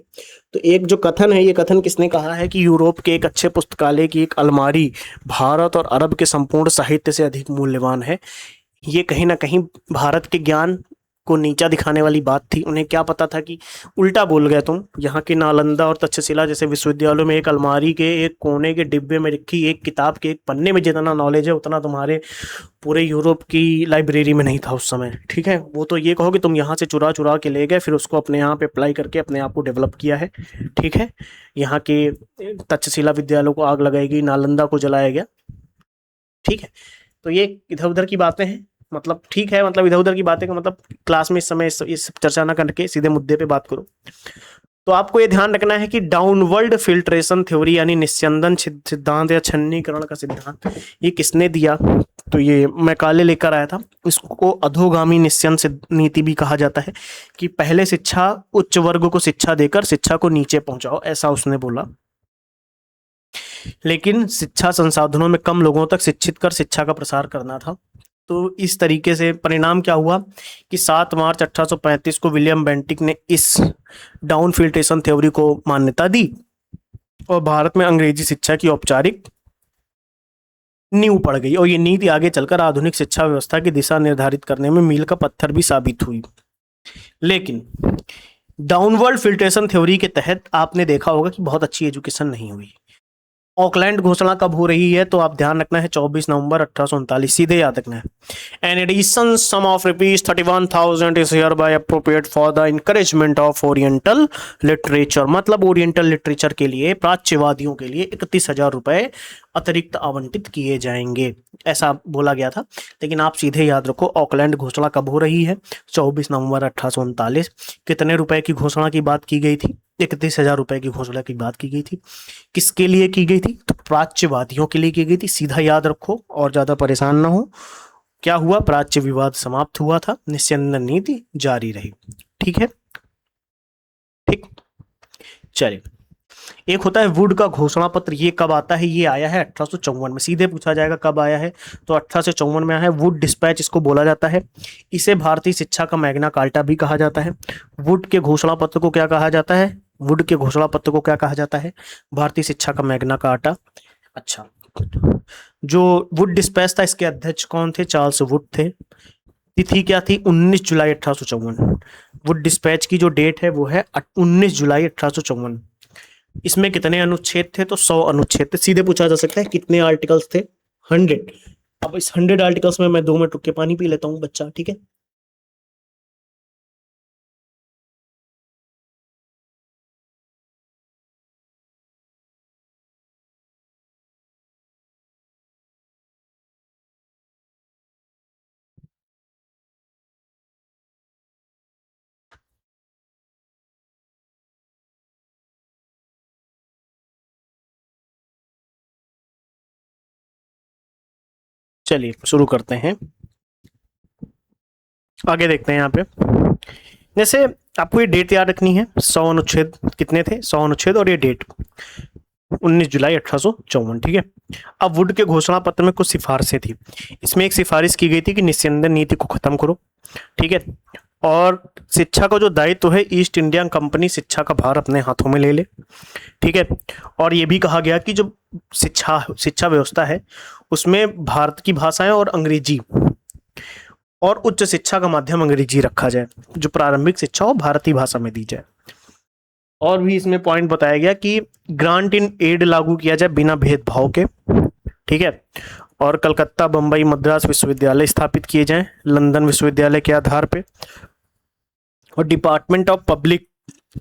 तो एक जो कथन है, ये कथन किसने कहा है कि यूरोप के एक अच्छे पुस्तकालय की एक अलमारी भारत और अरब के संपूर्ण साहित्य से अधिक मूल्यवान है। ये कहीं ना कहीं भारत के ज्ञान को नीचा दिखाने वाली बात थी। उन्हें क्या पता था कि उल्टा बोल गए तुम। यहाँ के नालंदा और तक्षशिला जैसे विश्वविद्यालयों में एक अलमारी के एक कोने के डिब्बे में रखी एक किताब के एक पन्ने में जितना नॉलेज है उतना तुम्हारे पूरे यूरोप की लाइब्रेरी में नहीं था उस समय। ठीक है, वो तो ये कहो कि तुम यहाँ से चुरा चुरा के ले गए, फिर उसको अपने यहाँ पे अप्लाई करके अपने आप को डेवलप किया है। ठीक है, यहाँ के तक्षशिला विद्यालयों को आग लगाई गई, नालंदा को जलाया गया। ठीक है, तो ये इधर उधर की बातें हैं। मतलब ठीक है, मतलब इधर उधर की बातें का मतलब क्लास में इस समय इस चर्चा ना करके सीधे मुद्दे पे बात करो। तो आपको ये ध्यान रखना है कि डाउनवर्ड फिल्ट्रेशन थ्योरी यानी निस्यंदन सिद्धांत या छन्नीकरण का सिद्धांत ये किसने दिया? तो ये मैकाले लेकर आया था। इसको अधोगामी निस्यन नीति भी कहा जाता है कि पहले शिक्षा उच्च वर्ग को शिक्षा देकर शिक्षा को नीचे पहुंचाओ, ऐसा उसने बोला। लेकिन शिक्षा संसाधनों में कम लोगों तक शिक्षित कर शिक्षा का प्रसार करना था। तो इस तरीके से परिणाम क्या हुआ कि 7 मार्च 1835 को विलियम बेंटिक ने इस डाउन फिल्ट्रेशन थ्योरी को मान्यता दी और भारत में अंग्रेजी शिक्षा की औपचारिक नींव पड़ गई। और ये नीति आगे चलकर आधुनिक शिक्षा व्यवस्था की दिशा निर्धारित करने में मील का पत्थर भी साबित हुई। लेकिन डाउनवर्ड फिल्ट्रेशन थ्योरी के तहत आपने देखा होगा कि बहुत अच्छी एजुकेशन नहीं हुई। ऑकलैंड घोषणा कब हो रही है? तो आप ध्यान रखना है 24 नवंबर 1839, सीधे याद रखना है। An addition sum of ₹31,000 is hereby appropriate for the encouragement of oriental literature. मतलब ओरिएंटल लिटरेचर के लिए, प्राच्यवादियों के लिए 31,000 रुपए अतिरिक्त आवंटित किए जाएंगे, ऐसा बोला गया था। लेकिन आप सीधे याद रखो ऑकलैंड घोषणा कब हो रही है? 24 नवंबर 1839। कितने रुपए की घोषणा की बात की गई थी? 31,000 रुपए की घोषणा की बात की गई थी। किसके लिए की गई थी? तो प्राच्यवादियों के लिए की गई थी। सीधा याद रखो और ज्यादा परेशान ना हो। क्या हुआ? प्राच्य विवाद समाप्त हुआ था, निस्यंदन नीति जारी रही। ठीक है, ठीक, चलिए। एक होता है वुड का घोषणा पत्र। ये कब आता है? ये आया है 1854 में। सीधे पूछा जाएगा कब आया है, तो 1854 में आया है। वुड डिस्पैच इसको बोला जाता है। इसे भारतीय शिक्षा का मैग्ना कार्टा भी कहा जाता है। वुड के घोषणा पत्र को क्या कहा जाता है? वुड के घोषणा पत्र को क्या कहा जाता है? भारतीय शिक्षा का मैग्ना कार्टा। अच्छा, जो वुड डिस्पैच था इसके अध्यक्ष कौन थे? चार्ल्स वुड थे। तिथि क्या थी? 19 जुलाई 1854। वुड डिस्पैच की जो डेट है वो है 19 जुलाई 1854। इसमें कितने अनुच्छेद थे? तो 100 अनुच्छेद थे। सीधे पूछा जा सकता है कितने आर्टिकल्स थे? 100। अब इस 100 आर्टिकल्स में मैं 2 मिनट रुक के पानी पी लेता हूँ बच्चा, ठीक है। चलिए शुरू करते हैं, आगे देखते हैं। यहाँ पे जैसे आपको ये डेट याद रखनी है। 100 अनुच्छेद कितने थे? 100 अनुच्छेद और ये डेट 19 जुलाई 1854। ठीक है। अब वुड के घोषणा पत्र में कुछ सिफारिशें थी। इसमें एक सिफारिश की गई थी कि निस्यंदन नीति को खत्म करो। ठीक है, और शिक्षा का जो दायित्व है ईस्ट इंडिया कंपनी शिक्षा का भार अपने हाथों में ले ले। ठीक है, और ये भी कहा गया कि जो शिक्षा व्यवस्था है उसमें भारत की भाषाएं और अंग्रेजी और उच्च शिक्षा का माध्यम अंग्रेजी रखा जाए। जो प्रारंभिक शिक्षा हो भारतीय भाषा में दी जाए। और भी इसमें पॉइंट बताया गया कि ग्रांट इन एड लागू किया जाए बिना भेदभाव के। ठीक है, और कलकत्ता, बंबई, मद्रास विश्वविद्यालय स्थापित किए जाएं लंदन विश्वविद्यालय के आधार पे। और डिपार्टमेंट ऑफ पब्लिक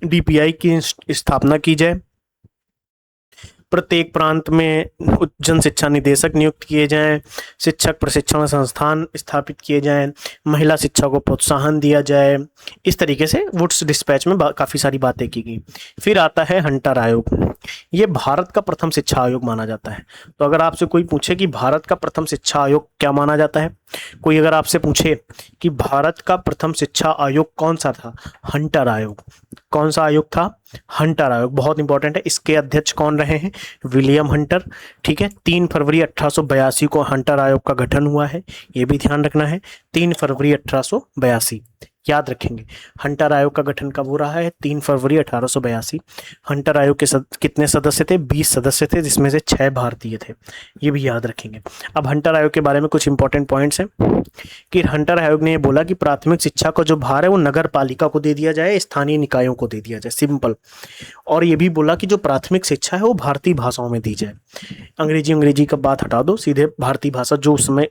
डीपीआई की स्थापना की जाए। प्रत्येक प्रांत में जन शिक्षा निदेशक नियुक्त किए जाएं। शिक्षक प्रशिक्षण संस्थान स्थापित किए जाएं। महिला शिक्षा को प्रोत्साहन दिया जाए। इस तरीके से वुड्स डिस्पैच में काफ़ी सारी बातें की गई। फिर आता है हंटर आयोग। ये भारत का प्रथम शिक्षा आयोग माना जाता है। तो अगर आपसे कोई पूछे कि भारत का प्रथम शिक्षा आयोग क्या माना जाता है, कोई अगर आपसे पूछे कि भारत का प्रथम शिक्षा आयोग कौन सा था, हंटर आयोग। कौन सा आयोग था? हंटर आयोग। बहुत इंपॉर्टेंट है। इसके अध्यक्ष कौन रहे हैं? William Hunter. ठीक है, 3 फरवरी 1882 को हंटर आयोग का गठन हुआ है, ये भी ध्यान रखना है। 3 फरवरी 1882। याद रखेंगे। हंटर आयोग का गठन कब हो रहा है? 3 फरवरी 1882। हंटर आयोग के कितने सदस्य थे? 20 सदस्य थे, जिसमें से 6 भारतीय थे। ये भी याद रखेंगे। अब हंटर आयोग के बारे में कुछ इंपॉर्टेंट पॉइंट्स हैं कि हंटर आयोग ने ये बोला कि प्राथमिक शिक्षा का जो भार है वो नगर पालिका को दे दिया जाए, स्थानीय निकायों को दे दिया जाए, सिंपल। और ये भी बोला कि जो प्राथमिक शिक्षा है वो भारतीय भाषाओं में दी जाए। अंग्रेजी का बात हटा दो, सीधे भारतीय भाषा जो उसमें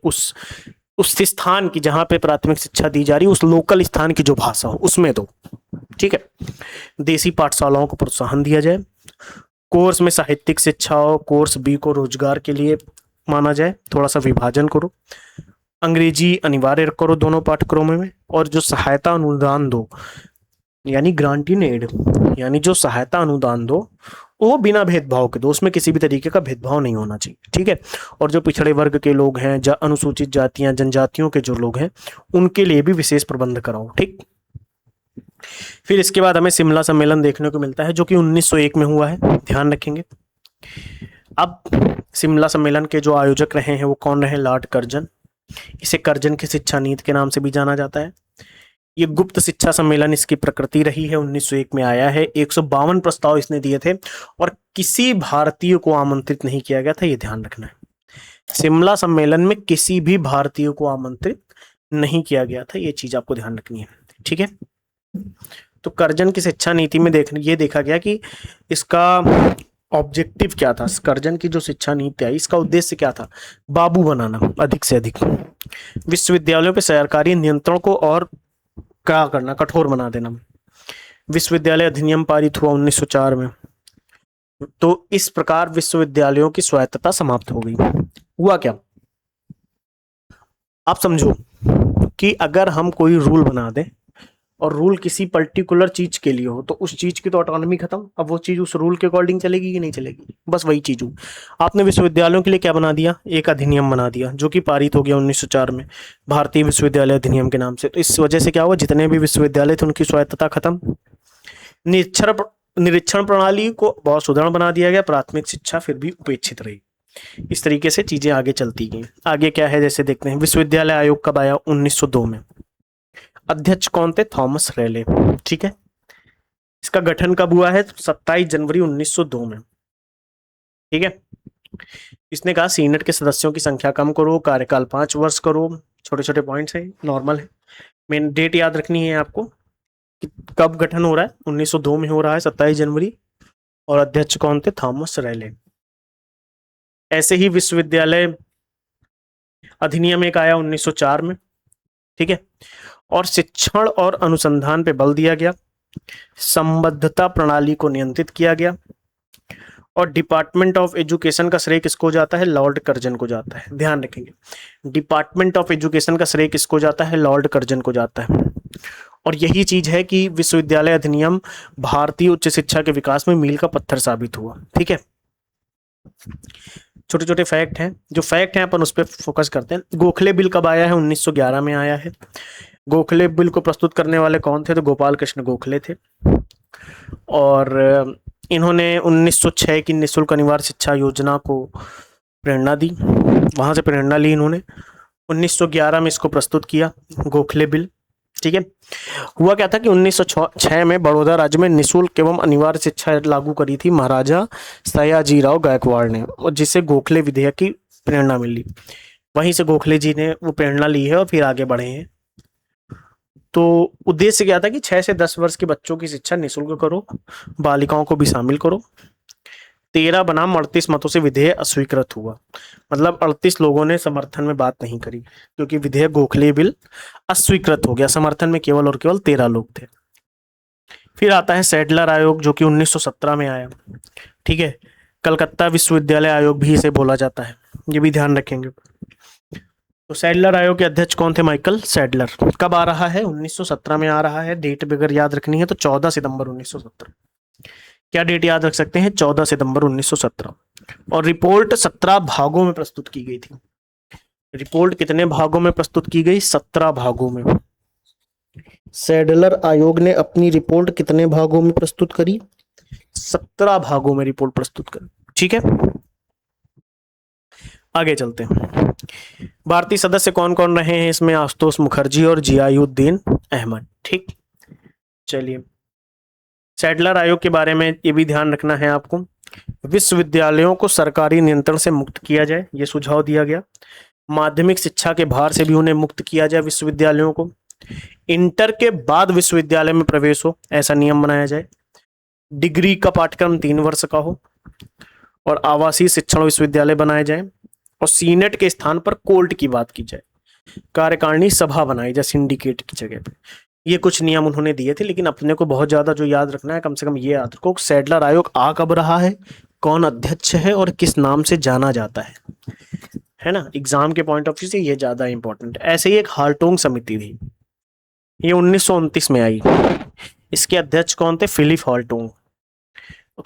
उस स्थान की जहां पे प्राथमिक शिक्षा दी जा रही है, उस लोकल स्थान की जो भाषा हो उसमें दो, ठीक है। देसी पाठशालाओं को प्रोत्साहन दिया जाए। कोर्स में साहित्यिक शिक्षा हो, कोर्स बी को रोजगार के लिए माना जाए, थोड़ा सा विभाजन करो। अंग्रेजी अनिवार्य करो दोनों पाठ्यक्रमों में। और जो सहायता अनुदान दो, यानी ग्रांट इन एड, यानी जो सहायता अनुदान दो वो बिना भेदभाव के दो, उसमें किसी भी तरीके का भेदभाव नहीं होना चाहिए, ठीक है। और जो पिछड़े वर्ग के लोग हैं, अनुसूचित जातियां, जनजातियों के जो लोग हैं, उनके लिए भी विशेष प्रबंध कराओ, ठीक। फिर इसके बाद हमें शिमला सम्मेलन देखने को मिलता है, जो कि 1901 में हुआ है, ध्यान रखेंगे। अब शिमला सम्मेलन के जो आयोजक रहे हैं वो कौन रहे? Lord Curzon. इसे कर्जन की शिक्षा नीति के नाम से भी जाना जाता है। ये गुप्त शिक्षा सम्मेलन इसकी प्रकृति रही है, 1901 में आया है। 152 प्रस्ताव इसने दिए थे और किसी भारतीय को आमंत्रित नहीं किया गया था, ये ध्यान रखना है। शिमला सम्मेलन में किसी भी भारतीय को आमंत्रित नहीं किया गया था, ये चीज आपको ध्यान रखनी है, ठीक है। तो कर्जन की शिक्षा नीति में ये देखा गया कि इसका ऑब्जेक्टिव क्या था। कर्जन की जो शिक्षा नीति है, इसका उद्देश्य क्या था? बाबू बनाना, अधिक से अधिक विश्वविद्यालयों पे सरकारी नियंत्रण को और क्या करना? कठोर बना देना। विश्वविद्यालय अधिनियम पारित हुआ 1904 में। तो इस प्रकार विश्वविद्यालयों की स्वायत्तता समाप्त हो गई। हुआ क्या? आप समझो कि अगर हम कोई रूल बना दें और रूल किसी पर्टिकुलर चीज के लिए हो, तो उस चीज की तो ऑटोनॉमी खत्म। अब वो चीज उस रूल के अकॉर्डिंग चलेगी कि नहीं चलेगी? बस वही चीज हूँ। आपने विश्वविद्यालयों के लिए क्या बना दिया? एक अधिनियम बना दिया, जो कि पारित हो गया 1904 में, भारतीय विश्वविद्यालय अधिनियम के नाम से। तो इस वजह से क्या हुआ? जितने भी विश्वविद्यालय थे उनकी स्वायत्तता खत्म। निरीक्षण प्रणाली को बहुत सुदृढ़ बना दिया गया, प्राथमिक शिक्षा फिर भी उपेक्षित रही। इस तरीके से चीजें आगे चलती गई। आगे क्या है जैसे देखते हैं। विश्वविद्यालय आयोग कब आया? 1902 में। अध्यक्ष कौन थे? थॉमस रेले, ठीक है। इसका गठन कब हुआ है? 27 जनवरी 1902 में, ठीक है। इसने कहा सीनेट के सदस्यों की संख्या कम करो, कार्यकाल 5 वर्ष करो। छोटे छोटे पॉइंट्स हैं, नॉर्मल है। मेन डेट याद रखनी है आपको कि कब गठन हो रहा है। 1902 में हो रहा है, 27 जनवरी। और अध्यक्ष कौन थे? थॉमस रेले। ऐसे ही विश्वविद्यालय अधिनियम एक आया 1904 में, ठीक है। और शिक्षण और अनुसंधान पे बल दिया गया, संबद्धता प्रणाली को नियंत्रित किया गया। और डिपार्टमेंट ऑफ एजुकेशन का श्रेय किसको जाता है? लॉर्ड कर्जन को जाता है, ध्यान रखेंगे। डिपार्टमेंट ऑफ एजुकेशन का श्रेय किसको जाता है? लॉर्ड कर्जन को जाता है। और यही चीज है कि विश्वविद्यालय अधिनियम भारतीय उच्च शिक्षा के विकास में मील का पत्थर साबित हुआ, ठीक है। छोटे छोटे फैक्ट हैं, जो फैक्ट हैं अपन उस पर फोकस करते हैं। गोखले बिल कब आया है? 1911 में आया है। गोखले बिल को प्रस्तुत करने वाले कौन थे? तो गोपाल कृष्ण गोखले थे। और इन्होंने 1906 की निःशुल्क अनिवार्य शिक्षा योजना को प्रेरणा दी, वहां से प्रेरणा ली इन्होंने। 1911 में इसको प्रस्तुत किया, गोखले बिल, ठीक है। हुआ क्या था कि 1906 में बड़ौदा राज्य में निःशुल्क एवं अनिवार्य शिक्षा लागू करी थी महाराजा सयाजीराव गायकवाड़ ने, और जिसे गोखले विधेयक की प्रेरणा मिली। वहीं से गोखले जी ने वो प्रेरणा ली है और फिर आगे बढ़े हैं। तो उद्देश्य क्या था कि 6 से 10 वर्ष के बच्चों की शिक्षा निःशुल्क करो, बालिकाओं को भी शामिल करो। 13 बनाम 38 मतों से विधेयक अस्वीकृत हुआ। मतलब 38 लोगों ने समर्थन में बात नहीं करी, क्योंकि विधेयक गोखले बिल अस्वीकृत हो गया। समर्थन में केवल और केवल 13 लोग थे। फिर आता है सैडलर आयोग, जो कि 1917 में आया, ठीक है। कलकत्ता विश्वविद्यालय आयोग भी इसे बोला जाता है, ये भी ध्यान रखेंगे। तो सैडलर आयोग के अध्यक्ष कौन थे? Michael Sadler. कब आ रहा है? 1917 में आ रहा है। डेट अगर याद रखनी है तो 14 सितंबर 1917। क्या डेट याद रख सकते हैं? 14 सितंबर 1917। और रिपोर्ट 17 भागों में प्रस्तुत की गई थी। रिपोर्ट कितने भागों में प्रस्तुत की गई? 17 भागों में। सैडलर आयोग ने अपनी रिपोर्ट कितने भागों में प्रस्तुत करी? 17 भागों में रिपोर्ट प्रस्तुत करी, ठीक है। आगे चलते हैं। भारतीय सदस्य कौन कौन रहे हैं इसमें? आशुतोष मुखर्जी और जियाउद्दीन अहमद। ठीक, चलिए सैडलर आयोग के बारे में ये भी ध्यान रखना है आपको। विश्वविद्यालयों को सरकारी नियंत्रण से मुक्त किया जाए, ये सुझाव दिया गया। माध्यमिक शिक्षा के भार से भी उन्हें मुक्त किया जाए विश्वविद्यालयों को। इंटर के बाद विश्वविद्यालय में प्रवेश हो, ऐसा नियम बनाया जाए। डिग्री का पाठ्यक्रम 3 वर्ष का हो और आवासीय शिक्षण विश्वविद्यालय बनाए जाए। और सीनेट के स्थान पर कोर्ट की बात की जाए। कार्यकारिणी सभा बनाई जाए सिंडिकेट की जगह पे। ये कुछ नियम उन्होंने दिए थे, लेकिन अपने को बहुत ज्यादा जो याद रखना है, कम से कम ये याद रखो, सैडलर आयोग आ कब रहा है, कौन अध्यक्ष है और किस नाम से जाना जाता है ना। एग्जाम के पॉइंट ऑफ व्यू से ये ज्यादा इंपॉर्टेंट है। ऐसे ही एक हार्टोंग समिति थी, ये 1929 में आई। इसके अध्यक्ष कौन थे? फिलिप हार्टोंग।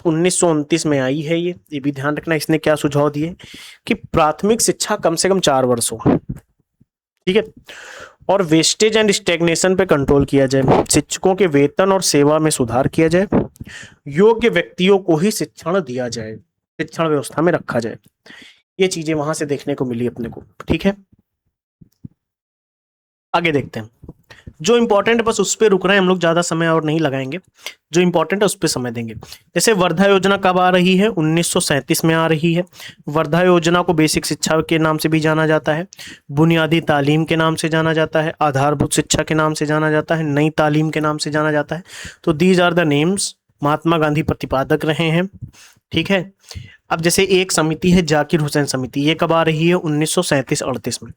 1929 में आई है ये भी ध्यान रखना। इसने क्या सुझाव दिए कि प्राथमिक शिक्षा कम से कम 4 वर्ष हो, ठीक है, और वेस्टेज एंड स्टैग्नेशन पे कंट्रोल किया जाए। शिक्षकों के वेतन और सेवा में सुधार किया जाए। योग्य व्यक्तियों को ही शिक्षण दिया जाए, शिक्षण व्यवस्था में रखा जाए। ये चीजें वहां से देखने को मिली अपने को, ठीक है। आगे देखते हैं। जो इंपॉर्टेंट बस उस पर रुक रहे हैं हम लोग, ज्यादा समय और नहीं लगाएंगे। जो इंपॉर्टेंट है उस पर समय देंगे। जैसे वर्धा योजना कब आ रही है? 1937 में आ रही है। वर्धा योजना को बेसिक शिक्षा के नाम से भी जाना जाता है, बुनियादी तालीम के नाम से जाना जाता है, आधारभूत शिक्षा के नाम से जाना जाता है, नई तालीम के नाम से जाना जाता है। तो these are the names. Mahatma Gandhi प्रतिपादक रहे हैं, ठीक है। अब जैसे एक समिति है जाकिर हुसैन समिति, ये कब आ रही है? 1937-38 में,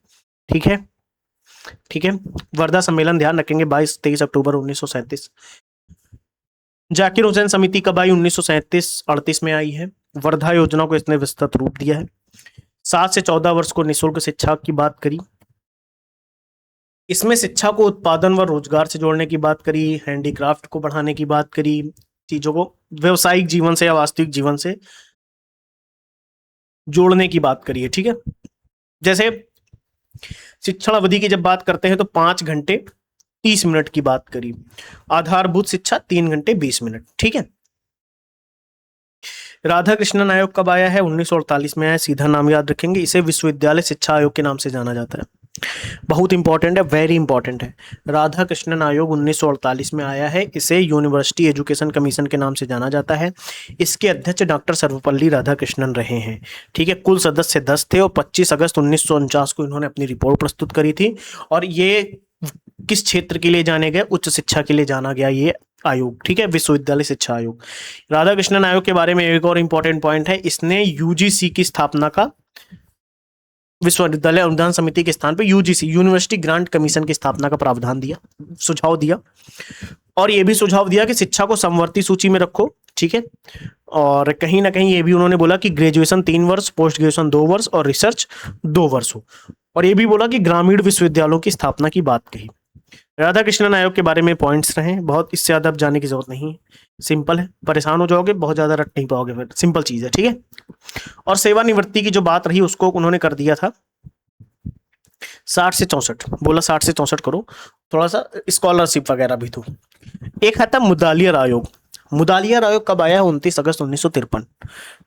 ठीक है, ठीक है। वर्धा सम्मेलन ध्यान रखेंगे 22-23 अक्टूबर 1937। जाकिर हुसैन समिति कब आई? 1937-38 में आई है। वर्धा योजना को इसने विस्तृत रूप दिया है। 7 से 14 वर्ष को निःशुल्क शिक्षा की बात करी। इसमें शिक्षा को उत्पादन व रोजगार से जोड़ने की बात करी, हैंडीक्राफ्ट को बढ़ाने की बात करी, चीजों को व्यवसायिक जीवन से या वास्तविक जीवन से जोड़ने की बात करी है, ठीक है। जैसे शिक्षण अवधि की जब बात करते हैं तो 5 घंटे 30 मिनट की बात करी। आधारभूत शिक्षा 3 घंटे 20 मिनट, ठीक है। राधा कृष्णन आयोग कब आया है? 1948 में आया। सीधा नाम याद रखेंगे। इसे विश्वविद्यालय शिक्षा आयोग के नाम से जाना जाता है। बहुत इंपॉर्टेंट है, वेरी इंपॉर्टेंट है। राधा कृष्णन आयोग 1948 में आया है। इसे यूनिवर्सिटी एजुकेशन कमीशन के नाम से जाना जाता है। इसके अध्यक्ष डॉक्टर सर्वपल्ली राधाकृष्णन रहे हैं, ठीक है। कुल सदस्य 10 थे और 25 अगस्त 1949 को इन्होंने अपनी रिपोर्ट प्रस्तुत करी थी। और ये किस क्षेत्र के लिए जाने गए? उच्च शिक्षा के लिए जाना गया ये आयोग, ठीक है, विश्वविद्यालय शिक्षा आयोग। राधाकृष्णन आयोग के बारे में एक और इंपॉर्टेंट पॉइंट है, इसने यूजीसी की स्थापना का, विश्वविद्यालय अनुदान समिति के स्थान पर यूजीसी यूनिवर्सिटी ग्रांट कमीशन की स्थापना का प्रावधान दिया, सुझाव दिया। और यह भी सुझाव दिया कि शिक्षा को समवर्ती सूची में रखो, ठीक है। और कहीं ना कहीं ये भी उन्होंने बोला कि ग्रेजुएशन 3 वर्ष, पोस्ट ग्रेजुएशन 2 वर्ष और रिसर्च 2 वर्ष हो। और ये भी बोला कि ग्रामीण विश्वविद्यालयों की स्थापना की बात कही। राधा कृष्णन आयोग के बारे में पॉइंट्स रहे, बहुत इससे ज्यादा जाने की जरूरत नहीं है, सिंपल है। परेशान हो जाओगे, बहुत ज्यादा रट नहीं पाओगे, फिर सिंपल चीज है, ठीक है। और सेवानिवृत्ति की जो बात रही उसको उन्होंने कर दिया था 60 से 64, बोला 60 से 64 करो, थोड़ा सा स्कॉलरशिप वगैरह भी तो। एक आता मुदालियर आयोग। मुदालियर आयोग कब आया है? 29 अगस्त 1953,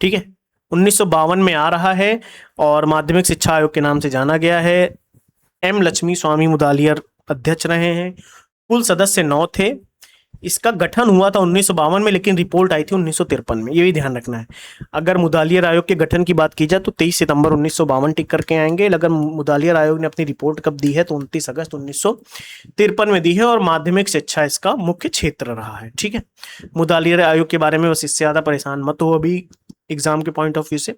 ठीक है। 1952 में आ रहा है और माध्यमिक शिक्षा आयोग के नाम से जाना गया है। एम लक्ष्मी स्वामी मुदालियर अध्यक्ष रहे हैं। कुल सदस्य 9 थे। इसका गठन हुआ था 1952 में, लेकिन रिपोर्ट आई थी 1953 में, ये भी ध्यान रखना है। अगर मुदालियर आयोग के गठन की बात की जाए तो 23 सितंबर 1952 टिक करके आएंगे। अगर मुदालियर आयोग ने अपनी रिपोर्ट कब दी है तो 29 अगस्त 1953 में दी है और माध्यमिक शिक्षा इसका मुख्य क्षेत्र रहा है, ठीक है। मुदालियर आयोग के बारे में बस इससे ज्यादा परेशान मत हो अभी एग्जाम के पॉइंट ऑफ व्यू से।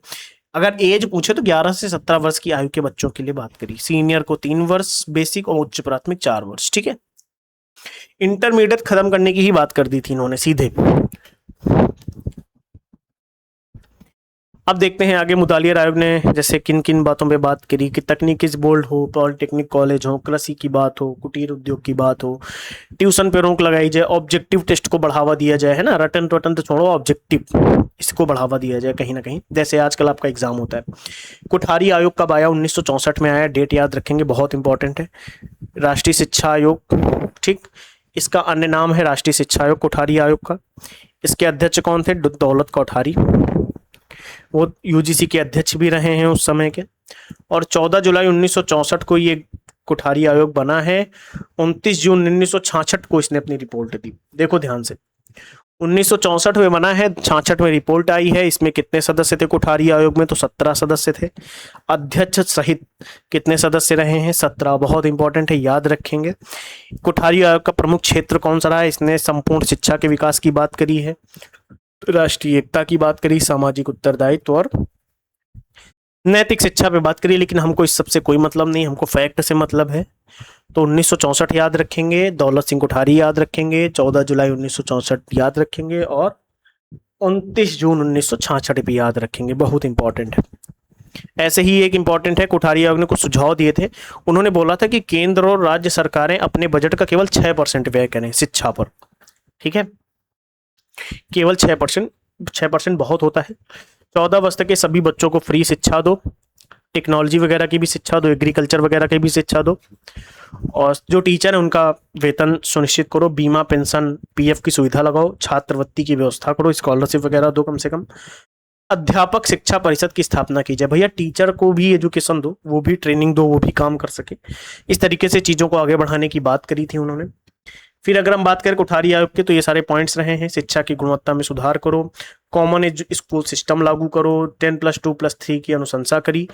अगर एज पूछे तो 11 से 17 वर्ष की आयु के बच्चों के लिए बात करी। सीनियर को 3 वर्ष, बेसिक और उच्च प्राथमिक 4 वर्ष, ठीक है। इंटरमीडिएट खत्म करने की ही बात कर दी थी इन्होंने सीधे। अब देखते हैं आगे मुदालियर आयोग ने जैसे किन किन बातों पे बात करी कि तकनीकी बोर्ड हो, पॉलिटेक्निक कॉलेज हो, कृषि की बात हो, कुटीर उद्योग की बात हो, ट्यूशन पे रोक लगाई जाए, ऑब्जेक्टिव टेस्ट को बढ़ावा दिया जाए, है ना, रटन तो छोड़ो, ऑब्जेक्टिव इसको बढ़ावा दिया जाए कहीं ना कहीं, जैसे आजकल आपका एग्जाम होता है। कुठारी आयोग कब आया? 1964 में आया। डेट याद रखेंगे, बहुत इंपॉर्टेंट है। राष्ट्रीय शिक्षा आयोग, ठीक, इसका अन्य नाम है राष्ट्रीय शिक्षा आयोग कोठारी आयोग का। इसके अध्यक्ष कौन थे? दौलत कोठारी, वो यूजीसी के अध्यक्ष भी रहे हैं उस समय के, और 14 जुलाई 1964 को ये कोठारी आयोग बना है। 29 जून 1966 को इसने अपनी रिपोर्ट दी। देखो ध्यान से, 1964 में बना है, 66 में रिपोर्ट आई है। इसमें कितने सदस्य थे कोठारी आयोग में? तो 17 सदस्य थे। अध्यक्ष सहित कितने सदस्य रहे हैं? 17। बहुत इंपॉर्टेंट है, याद रखेंगे। कोठारी आयोग का प्रमुख क्षेत्र कौन सा रहा है? इसने संपूर्ण शिक्षा के विकास की बात करी है, राष्ट्रीय एकता की बात करी, सामाजिक उत्तरदायित्व और नैतिक शिक्षा पे बात करी। लेकिन हमको इस सबसे कोई मतलब नहीं, हमको फैक्ट से मतलब है। तो 1964 याद रखेंगे, दौलत सिंह कोठारी याद रखेंगे, 14 जुलाई 1964 याद रखेंगे और 29 जून 1966 भी याद रखेंगे। बहुत इंपॉर्टेंट है। ऐसे ही एक इंपॉर्टेंट है, कोठारी आयोग ने कुछ सुझाव दिए थे। उन्होंने बोला था कि केंद्र और राज्य सरकारें अपने बजट का केवल 6% व्यय करें शिक्षा पर। ठीक है, केवल 6%। 6% बहुत होता है। 14 वर्ष तक के सभी बच्चों को फ्री शिक्षा दो, टेक्नोलॉजी वगैरह की भी शिक्षा दो, एग्रीकल्चर वगैरह की भी शिक्षा दो, और जो टीचर है उनका वेतन सुनिश्चित करो, बीमा पेंशन पीएफ की सुविधा लगाओ, छात्रवृत्ति की व्यवस्था करो, स्कॉलरशिप वगैरह दो कम से कम। अध्यापक शिक्षा परिषद की स्थापना की जाए। भैया टीचर को भी एजुकेशन दो, वो भी ट्रेनिंग दो, वो भी काम कर सके। इस तरीके से चीज़ों को आगे बढ़ाने की बात करी थी उन्होंने। फिर अगर हम बात करें कोठारी आयोग के, तो ये सारे पॉइंट्स रहे हैं। शिक्षा की गुणवत्ता में सुधार करो, कॉमन स्कूल सिस्टम लागू करो, 10+2+3 की अनुशंसा करी।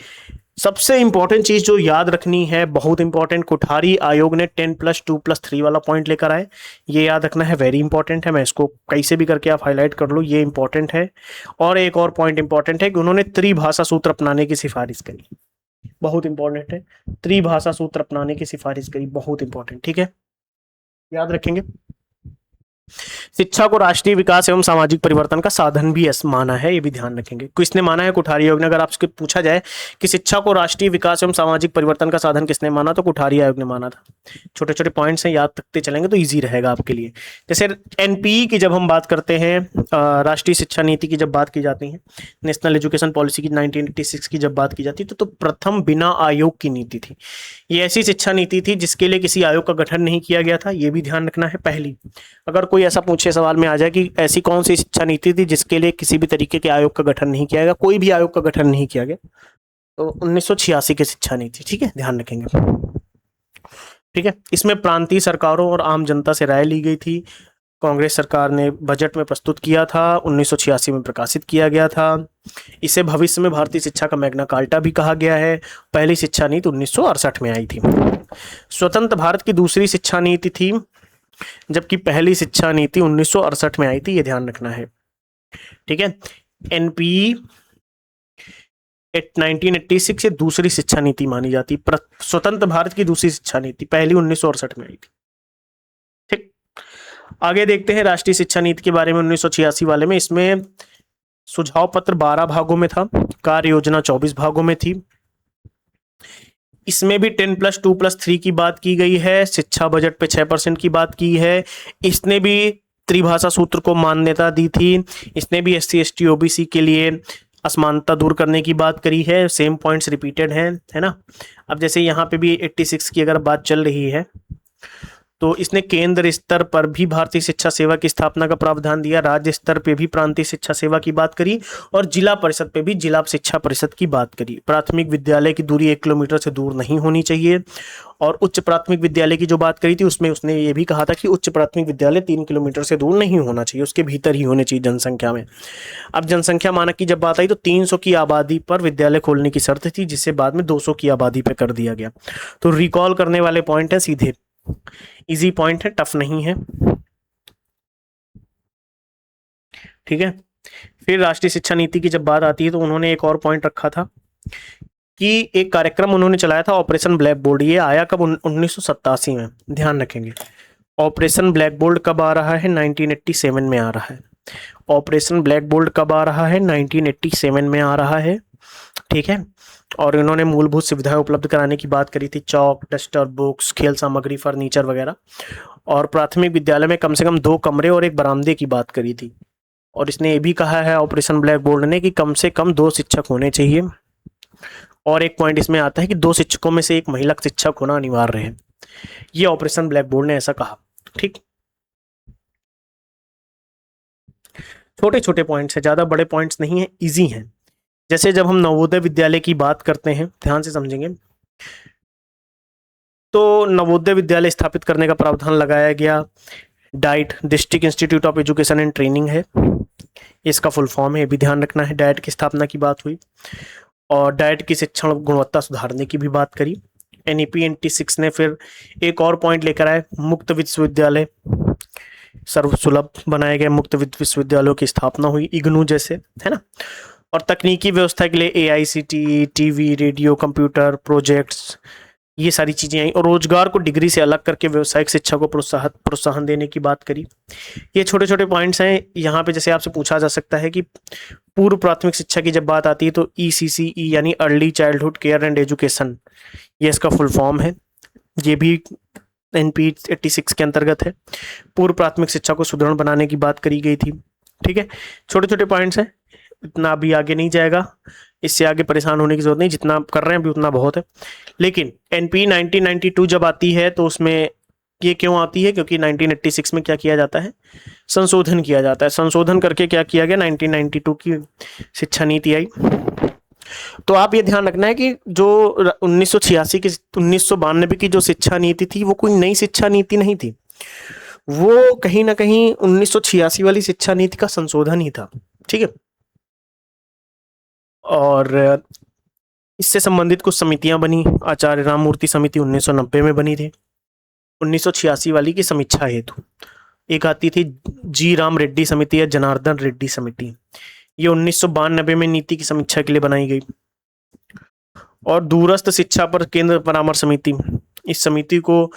सबसे इंपॉर्टेंट चीज जो याद रखनी है, बहुत इंपॉर्टेंट, कोठारी आयोग ने 10+2+3 वाला पॉइंट लेकर आए। ये याद रखना है, वेरी इंपॉर्टेंट है। मैं इसको कैसे भी करके आप हाईलाइट कर लो, ये इंपॉर्टेंट है। और एक और पॉइंट इंपॉर्टेंट है कि उन्होंने त्रिभाषा सूत्र अपनाने की सिफारिश करी। बहुत इंपॉर्टेंट है, त्रिभाषा सूत्र अपनाने की सिफारिश करी, बहुत इंपॉर्टेंट। ठीक है, याद रखेंगे। शिक्षा को राष्ट्रीय विकास एवं सामाजिक परिवर्तन का साधन भी माना है, ये भी ध्यान रखेंगे। किसने माना है? कोठारी आयोग ने। अगर आपसे पूछा जाए कि शिक्षा को राष्ट्रीय विकास एवं सामाजिक परिवर्तन का साधन किसने माना, तो कोठारी आयोग ने माना था। छोटे छोटे पॉइंट्स हैं, याद रखते चलेंगे तो ईजी रहेगा आपके लिए। जैसे एनपीई की जब हम बात करते हैं, राष्ट्रीय शिक्षा नीति की जब बात की जाती है, नेशनल एजुकेशन पॉलिसी की 1986 की जब बात की जाती है, तो प्रथम बिना आयोग की नीति थी। ये ऐसी शिक्षा नीति थी जिसके लिए किसी आयोग का गठन नहीं किया गया था, ये भी ध्यान रखना है। पहली, अगर कोई ऐसा पूछे सवाल में आ जाए कि ऐसी कौन सी शिक्षा नीति थी जिसके लिए किसी भी तरीके के आयोग का गठन नहीं किया गया, कोई भी आयोग का गठन नहीं किया गया, तो 1986 की शिक्षा नीति। ठीक है, ध्यान रखेंगे। ठीक है, इसमें प्रांतीय सरकारों और आम जनता से राय ली गई थी। कांग्रेस सरकार ने बजट में प्रस्तुत किया था, 1986 में प्रकाशित किया गया था। इसे भविष्य में भारतीय शिक्षा का मैग्ना कार्टा भी कहा गया है। पहली शिक्षा नीति 1968 में आई थी। स्वतंत्र भारत की दूसरी शिक्षा नीति थी, जबकि पहली शिक्षा नीति 1968 में आई थी, ये ध्यान रखना है। ठीक है, एनपीई 1986 से दूसरी शिक्षा नीति मानी जाती। स्वतंत्र भारत की दूसरी शिक्षा नीति, पहली 1968 में आई थी। ठीक, आगे देखते हैं राष्ट्रीय शिक्षा नीति के बारे में। 1986 वाले में, इसमें सुझाव पत्र 12 भागों में था, कार्य योजना 24 भागों में थी। इसमें भी 10+2+3 की बात की गई है, शिक्षा बजट पे 6% की बात की है। इसने भी त्रिभाषा सूत्र को मान्यता दी थी। इसने भी SC ST OBC के लिए असमानता दूर करने की बात करी है। सेम पॉइंट्स रिपीटेड हैं, है ना। अब जैसे यहाँ पे भी 86 की अगर बात चल रही है, तो इसने केंद्र स्तर पर भी भारतीय शिक्षा सेवा की स्थापना का प्रावधान दिया, राज्य स्तर पे भी प्रांतीय शिक्षा सेवा की बात करी, और जिला परिषद पे भी जिला शिक्षा परिषद की बात करी। प्राथमिक विद्यालय की दूरी 1 किलोमीटर से दूर नहीं होनी चाहिए। और उच्च प्राथमिक विद्यालय की जो बात करी थी, उसमें उसने ये भी कहा था कि उच्च प्राथमिक विद्यालय 3 किलोमीटर से दूर नहीं होना चाहिए, उसके भीतर ही होने चाहिए जनसंख्या में। अब जनसंख्या मानक की जब बात आई, तो 300 की आबादी पर विद्यालय खोलने की शर्त थी, जिसे बाद में 200 की आबादी पर कर दिया गया। तो रिकॉल करने वाले पॉइंट है, सीधे इजी पॉइंट है, टफ नहीं है। ठीक है, फिर राष्ट्रीय शिक्षा नीति की जब बात आती है, तो उन्होंने एक और पॉइंट रखा था कि एक कार्यक्रम उन्होंने चलाया था, ऑपरेशन ब्लैक बोर्ड। ये आया कब? 1987 में, ध्यान रखेंगे। ऑपरेशन ब्लैक बोर्ड कब आ रहा है? 1987 में आ रहा है। ऑपरेशन ब्लैक बोर्ड कब आ रहा है? 1987 में आ रहा है। ठीक है, और इन्होंने मूलभूत सुविधाएं उपलब्ध कराने की बात करी थी, चौक, डस्टर, बुक्स, खेल सामग्री, फर्नीचर वगैरह। और प्राथमिक विद्यालय में कम से कम 2 कमरे और एक बरामदे की बात करी थी। और इसने ये भी कहा है ऑपरेशन ब्लैक बोर्ड ने कि कम से कम 2 शिक्षक होने चाहिए। और एक पॉइंट इसमें आता है कि 2 शिक्षकों में से एक महिला शिक्षक होना अनिवार्य है। ये ऑपरेशन ब्लैक बोर्ड ने ऐसा कहा। ठीक, छोटे छोटे पॉइंट्स है, ज्यादा बड़े पॉइंट्स नहीं है, इजी हैं। जैसे जब हम नवोदय विद्यालय की बात करते हैं, ध्यान से समझेंगे, तो नवोदय विद्यालय स्थापित करने का प्रावधान लगाया गया। Diet district institute of education and training है, इसका फुल फॉर्म है, ये भी ध्यान रखना है। डाइट की स्थापना की बात हुई और डाइट की शिक्षण गुणवत्ता सुधारने की भी बात करी। NEP 96 ने फिर एक और पॉइंट लेकर आए, मुक्त विश्वविद्यालय सर्वसुलभ बनाए गए, मुक्त विश्वविद्यालयों की स्थापना हुई, इग्नू जैसे, है ना। और तकनीकी व्यवस्था के लिए AICTE, TV, radio, computer projects, ये सारी चीजें आई। और रोजगार को डिग्री से अलग करके व्यावसायिक शिक्षा को प्रोत्साहन देने की बात करी। ये छोटे छोटे पॉइंट्स हैं। यहाँ पे जैसे आपसे पूछा जा सकता है कि पूर्व प्राथमिक शिक्षा की जब बात आती है तो ECCE यानी early childhood care and education, ये इसका फुल फॉर्म है, ये भी NP 86 के अंतर्गत है। पूर्व प्राथमिक शिक्षा को सुदृढ़ बनाने की बात करी गई थी। ठीक है, छोटे छोटे पॉइंट्स हैं, इतना अभी आगे नहीं जाएगा, इससे आगे परेशान होने की जरूरत नहीं, जितना आप कर रहे हैं अभी उतना बहुत है। लेकिन NP 1992 जब आती है तो उसमें ये क्यों आती है, क्योंकि 1986 में क्या किया जाता है, संशोधन किया जाता है। संशोधन करके क्या किया गया, 1992 की शिक्षा नीति आई। तो आप ये ध्यान रखना है कि जो 1986 की 1992 की जो शिक्षा नीति थी वो कोई नई शिक्षा नीति नहीं थी, वो कहीं ना कहीं 1986 वाली शिक्षा नीति का संशोधन ही था। ठीक है, और इससे संबंधित कुछ समितियां बनी। आचार्य राममूर्ति समिति 1990 में बनी थी 1986 वाली की समीक्षा हेतु। एक आती थी जी राम रेड्डी समिति या जनार्दन रेड्डी समिति, ये 1992 में नीति की समीक्षा के लिए बनाई गई। और दूरस्थ शिक्षा पर केंद्र परामर्श समिति, इस समिति को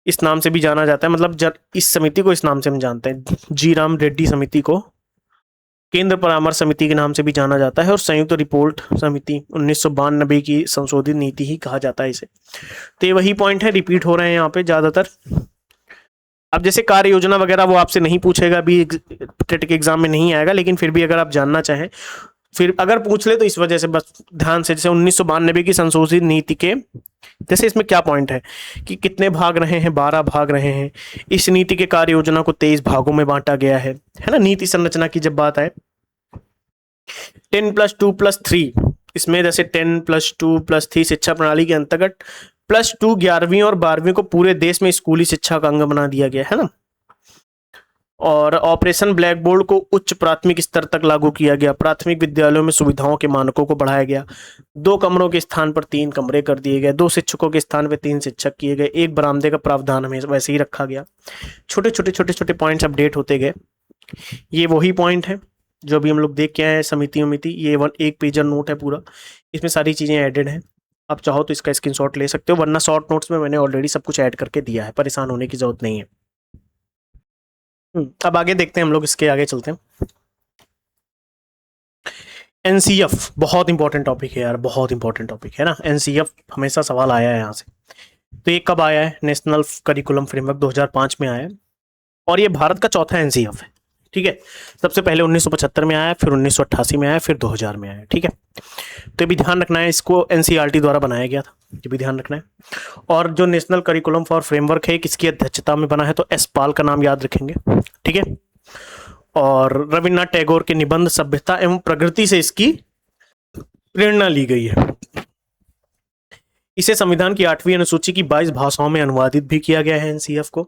इस नाम से भी जाना जाता है, मतलब इस समिति को इस नाम से हम जानते हैं, जी राम रेड्डी समिति को केंद्र परामर्श समिति के नाम से भी जाना जाता है। और संयुक्त रिपोर्ट समिति 1992 की संशोधित नीति ही कहा जाता है इसे। तो ये वही पॉइंट है, रिपीट हो रहे हैं यहाँ पे ज्यादातर। अब जैसे कार्य योजना वगैरह वो आपसे नहीं पूछेगा, अभी टेट के एग्जाम में नहीं आएगा, लेकिन फिर भी अगर आप जानना चाहें, फिर अगर पूछ ले तो इस वजह से बस ध्यान से, जैसे 1992 की संशोधित नीति के, जैसे इसमें क्या पॉइंट है कि कितने भाग रहे हैं, 12 भाग रहे हैं। इस नीति के कार्य योजना को 23 भागों में बांटा गया है ना। नीति संरचना की जब बात आए, 10+2+3, इसमें जैसे 10+2+3 शिक्षा प्रणाली के अंतर्गत +2 11वीं और 12वीं को पूरे देश में स्कूली शिक्षा का अंग बना दिया गया है ना। और ऑपरेशन ब्लैक बोर्ड को उच्च प्राथमिक स्तर तक लागू किया गया। प्राथमिक विद्यालयों में सुविधाओं के मानकों को बढ़ाया गया। 2 कमरों के स्थान पर 3 कमरे कर दिए गए। 2 शिक्षकों के स्थान पर 3 शिक्षक किए गए। 1 बरामदे का प्रावधान हमें वैसे ही रखा गया। छोटे छोटे पॉइंट्स अपडेट होते गए। ये वही पॉइंट है जो अभी हम लोग देख के आए हैं, समिति उमिति। ये 1 पेजर नोट है पूरा, इसमें सारी चीजें एडेड हैं। आप चाहो तो इसका स्क्रीनशॉट ले सकते हो, वरना शॉर्ट नोट्स में मैंने ऑलरेडी सब कुछ ऐड करके दिया है, परेशान होने की जरूरत नहीं है। अब आगे देखते हैं, हम लोग इसके आगे चलते हैं। NCF बहुत इंपॉर्टेंट टॉपिक है यार, बहुत इंपॉर्टेंट टॉपिक है ना। NCF हमेशा सवाल आया है यहाँ से। तो ये कब आया है, नेशनल करिकुलम फ्रेमवर्क 2005 में आया है, और ये भारत का चौथा NCF है। ठीक है, सबसे पहले 1975 में आया, फिर 1988 में आया, फिर 2000 में आया। ठीक है, तो ये भी ध्यान रखना है, इसको NCERT द्वारा बनाया गया था, ये भी ध्यान रखना है। और जो नेशनल करिकुलम फॉर फ्रेमवर्क है, किसकी अध्यक्षता में बना है, तो एस पाल का नाम याद रखेंगे। ठीक है, और रविन्द्रनाथ टैगोर के निबंध सभ्यता एवं प्रकृति से इसकी प्रेरणा ली गई है। इसे संविधान की 8वीं अनुसूची की 22 भाषाओं में अनुवादित भी किया गया है NCF को।